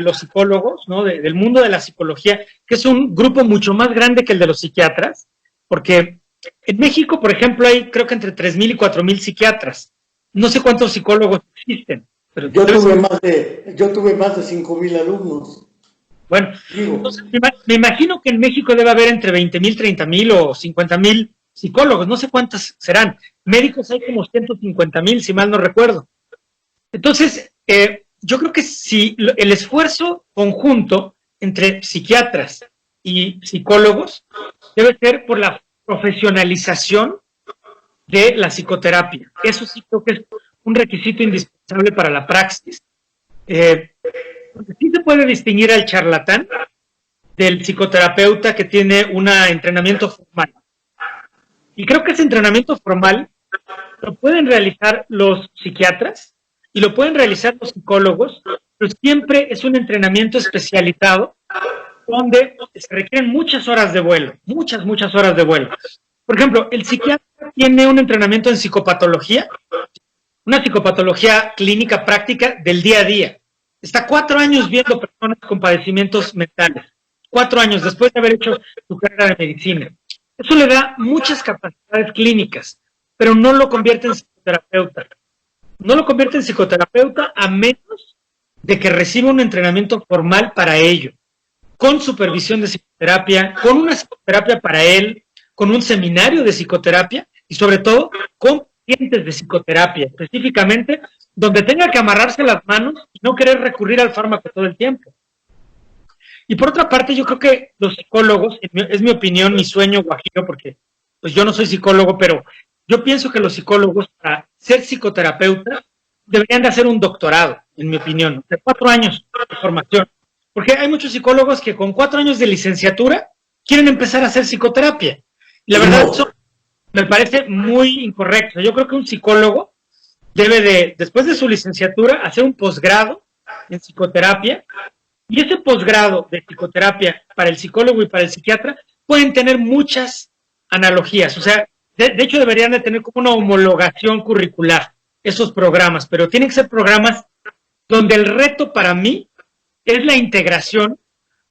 los psicólogos, ¿no? Del mundo de la psicología, que es un grupo mucho más grande que el de los psiquiatras, porque en México, por ejemplo, hay creo que entre 3,000 y 4,000 psiquiatras. No sé cuántos psicólogos existen. Pero yo tuve más de 5,000 alumnos. Bueno, entonces me imagino que en México debe haber entre 20,000, 30,000 o 50,000 psicólogos. No sé cuántos serán. Médicos hay como 150,000, si mal no recuerdo. Entonces, yo creo que si el esfuerzo conjunto entre psiquiatras y psicólogos debe ser por la profesionalización de la psicoterapia. Eso sí creo que es un requisito indispensable para la praxis. Sí se puede distinguir al charlatán del psicoterapeuta que tiene un entrenamiento formal. Y creo que ese entrenamiento formal lo pueden realizar los psiquiatras y lo pueden realizar los psicólogos, pero siempre es un entrenamiento especializado donde se requieren muchas horas de vuelo, muchas horas de vuelo. Por ejemplo, el psiquiatra tiene un entrenamiento en psicopatología, una psicopatología clínica práctica del día a día. Está 4 años viendo personas con padecimientos mentales. 4 años después de haber hecho su carrera de medicina. Eso le da muchas capacidades clínicas, pero no lo convierte en psicoterapeuta. No lo convierte en psicoterapeuta a menos de que reciba un entrenamiento formal para ello, con supervisión de psicoterapia, con una psicoterapia para él, con un seminario de psicoterapia y sobre todo con pacientes de psicoterapia, específicamente donde tenga que amarrarse las manos y no querer recurrir al fármaco todo el tiempo. Y por otra parte, yo creo que los psicólogos, es mi opinión, mi sueño guajiro, porque pues yo no soy psicólogo, pero yo pienso que los psicólogos, para ser psicoterapeutas, deberían de hacer un doctorado, en mi opinión, de 4 años de formación. Porque hay muchos psicólogos que con 4 años de licenciatura quieren empezar a hacer psicoterapia. Y la verdad, eso me parece muy incorrecto. Yo creo que un psicólogo debe de, después de su licenciatura, hacer un posgrado en psicoterapia. Y ese posgrado de psicoterapia para el psicólogo y para el psiquiatra pueden tener muchas analogías. O sea, de hecho deberían de tener como una homologación curricular esos programas, pero tienen que ser programas donde el reto para mí es la integración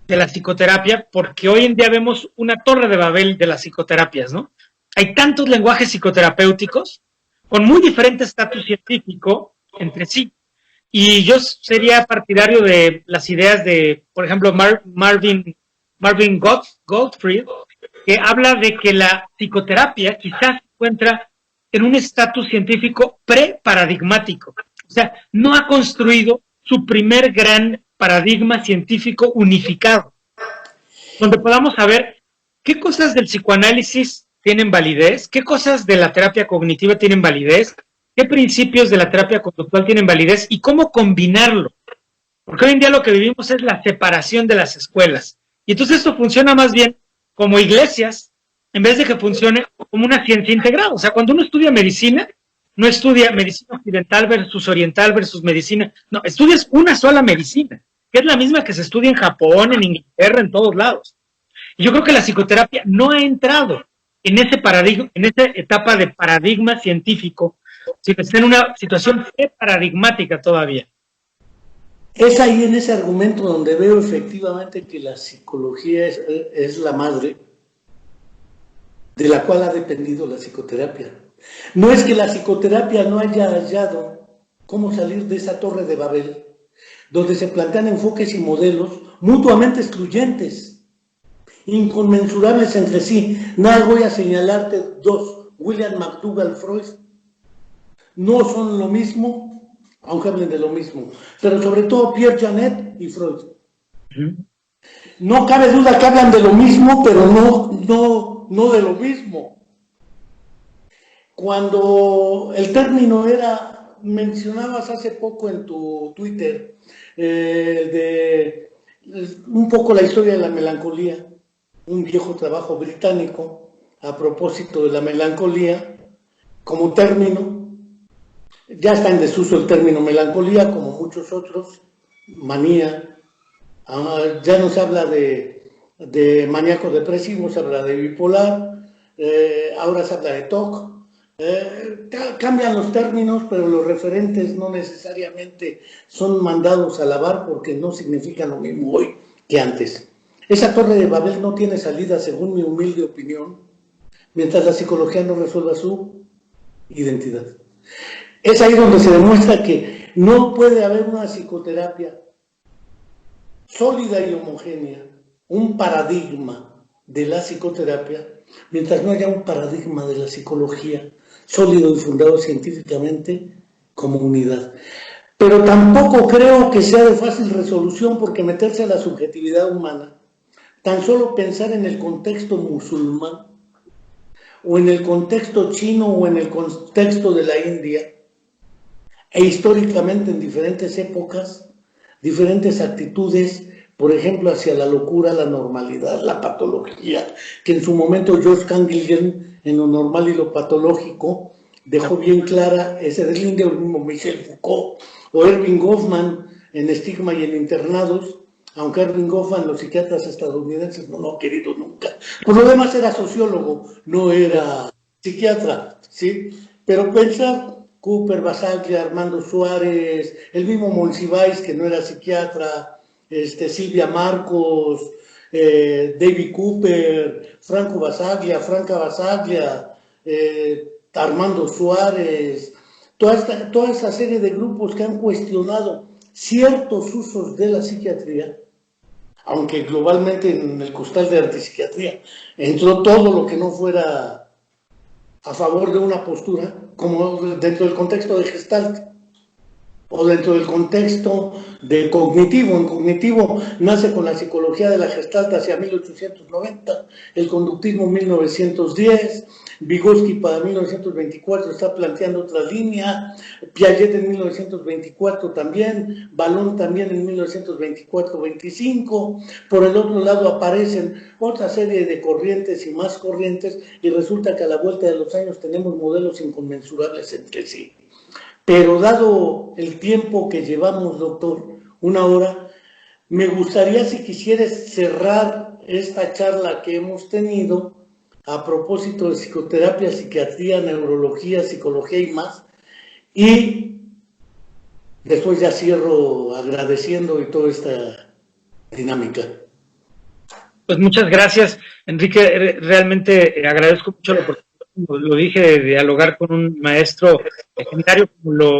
de la psicoterapia, porque hoy en día vemos una torre de Babel de las psicoterapias, ¿no? Hay tantos lenguajes psicoterapéuticos con muy diferente estatus científico entre sí. Y yo sería partidario de las ideas de, por ejemplo, Marvin Goldfried, que habla de que la psicoterapia quizás se encuentra en un estatus científico pre-paradigmático. O sea, no ha construido su primer gran paradigma científico unificado, donde podamos saber qué cosas del psicoanálisis tienen validez, qué cosas de la terapia cognitiva tienen validez, qué principios de la terapia conductual tienen validez y cómo combinarlo. Porque hoy en día lo que vivimos es la separación de las escuelas. Y entonces esto funciona más bien como iglesias, en vez de que funcione como una ciencia integrada. O sea, cuando uno estudia medicina, no estudia medicina occidental versus oriental versus medicina. No, estudias una sola medicina, que es la misma que se estudia en Japón, en Inglaterra, en todos lados. Y yo creo que la psicoterapia no ha entrado en ese paradigma, en esa etapa de paradigma científico, sino está en una situación paradigmática todavía. Es ahí en ese argumento donde veo efectivamente que la psicología es la madre de la cual ha dependido la psicoterapia. No es que la psicoterapia no haya hallado cómo salir de esa torre de Babel, donde se plantean enfoques y modelos mutuamente excluyentes, inconmensurables entre sí. Nada, voy a señalarte 2, William McDougall, Freud, no son lo mismo, aunque hablen de lo mismo, pero sobre todo Pierre Janet y Freud. No cabe duda que hablan de lo mismo, pero no de lo mismo. Cuando el término era, mencionabas hace poco en tu Twitter, un poco la historia de la melancolía, un viejo trabajo británico a propósito de la melancolía como término. Ya está en desuso el término melancolía, como muchos otros, manía. Ya no se habla de maníaco depresivo, se habla de bipolar. ahora se habla de TOC. Cambian los términos, pero los referentes no necesariamente son mandados a lavar porque no significan lo mismo hoy que antes. Esa torre de Babel no tiene salida, según mi humilde opinión, mientras la psicología no resuelva su identidad. Es ahí donde se demuestra que no puede haber una psicoterapia sólida y homogénea, un paradigma de la psicoterapia, mientras no haya un paradigma de la psicología sólido y fundado científicamente como unidad. Pero tampoco creo que sea de fácil resolución, porque meterse a la subjetividad humana, tan solo pensar en el contexto musulmán, o en el contexto chino, o en el contexto de la India, e históricamente en diferentes épocas, diferentes actitudes, por ejemplo, hacia la locura, la normalidad, la patología, que en su momento George Canguilhem, en Lo normal y lo patológico, dejó bien clara, ese Derlinger, el mismo Michel Foucault, o Erving Goffman, en Estigma y en Internados, aunque Erving Goffman, los psiquiatras estadounidenses no lo han querido nunca. Por lo demás era sociólogo, no era psiquiatra, ¿sí? Pero pensar Cooper, Basaglia, Armando Suárez, el mismo Monsiváis, que no era psiquiatra, Silvia Marcos, David Cooper, Franco Basaglia, Franca Basaglia, Armando Suárez, toda esa serie de grupos que han cuestionado ciertos usos de la psiquiatría, aunque globalmente en el costal de antipsiquiatría entró todo lo que no fuera a favor de una postura, como dentro del contexto de Gestalt, o dentro del contexto de cognitivo. En cognitivo nace con la psicología de la Gestalt hacia 1890, el conductismo 1910, Vygotsky para 1924 está planteando otra línea, Piaget en 1924 también, Vallon también en 1924-25, por el otro lado aparecen otra serie de corrientes y más corrientes, y resulta que a la vuelta de los años tenemos modelos inconmensurables entre sí. Pero dado el tiempo que llevamos, doctor, una hora, me gustaría, si quisieras, cerrar esta charla que hemos tenido a propósito de psicoterapia, psiquiatría, neurología, psicología y más, y después ya cierro agradeciendo y toda esta dinámica. Pues muchas gracias, Enrique. Realmente agradezco mucho la oportunidad, como lo dije, de dialogar con un maestro legendario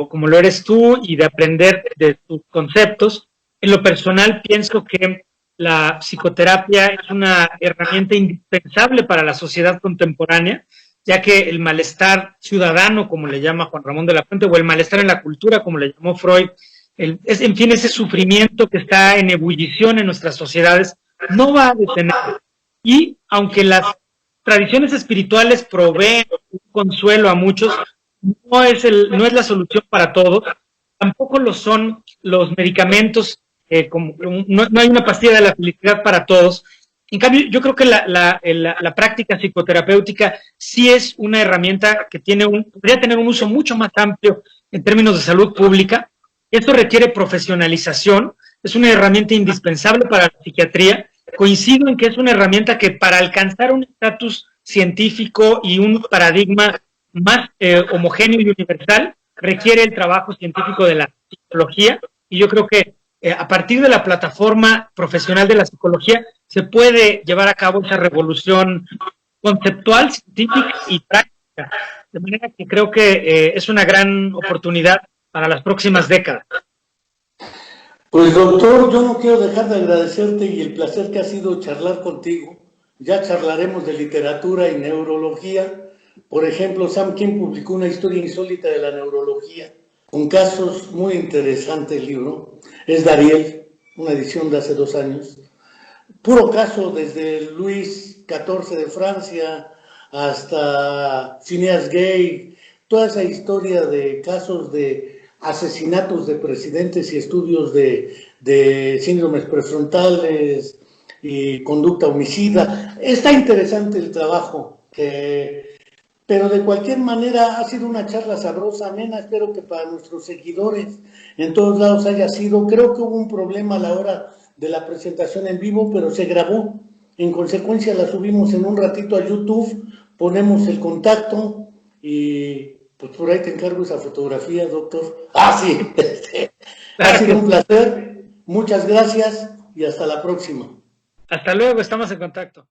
como lo eres tú, y de aprender de tus conceptos. En lo personal, pienso que la psicoterapia es una herramienta indispensable para la sociedad contemporánea, ya que el malestar ciudadano, como le llama Juan Ramón de la Fuente, o el malestar en la cultura, como le llamó Freud, en fin, ese sufrimiento que está en ebullición en nuestras sociedades, no va a detener. Y aunque las tradiciones espirituales proveen un consuelo a muchos, no es la solución para todos, tampoco lo son los medicamentos, no hay una pastilla de la felicidad para todos. En cambio, yo creo que la práctica psicoterapéutica sí es una herramienta que podría tener un uso mucho más amplio en términos de salud pública. Esto requiere profesionalización, es una herramienta indispensable para la psiquiatría. Coincido en que es una herramienta que, para alcanzar un estatus científico y un paradigma más homogéneo y universal, requiere el trabajo científico de la psicología, y yo creo que a partir de la plataforma profesional de la psicología se puede llevar a cabo esa revolución conceptual, científica y práctica, de manera que creo que es una gran oportunidad para las próximas décadas. Pues, doctor, yo no quiero dejar de agradecerte y el placer que ha sido charlar contigo. Ya charlaremos de literatura y neurología. Por ejemplo, Sam Kim publicó una historia insólita de la neurología, con casos muy interesantes. El libro es Dariel, una edición de hace 2 años. Puro caso, desde Luis XIV de Francia hasta Phineas Gage, toda esa historia de casos de asesinatos de presidentes y estudios de síndromes prefrontales y conducta homicida. Está interesante el trabajo, pero de cualquier manera ha sido una charla sabrosa, amena. Espero que para nuestros seguidores en todos lados haya sido. Creo que hubo un problema a la hora de la presentación en vivo, pero se grabó En consecuencia la subimos en un ratito a YouTube, ponemos el contacto y pues por ahí te encargo esa fotografía, doctor. Ah, sí, ha Claro sido que un placer, muchas gracias y hasta la próxima. hasta luego, estamos en contacto.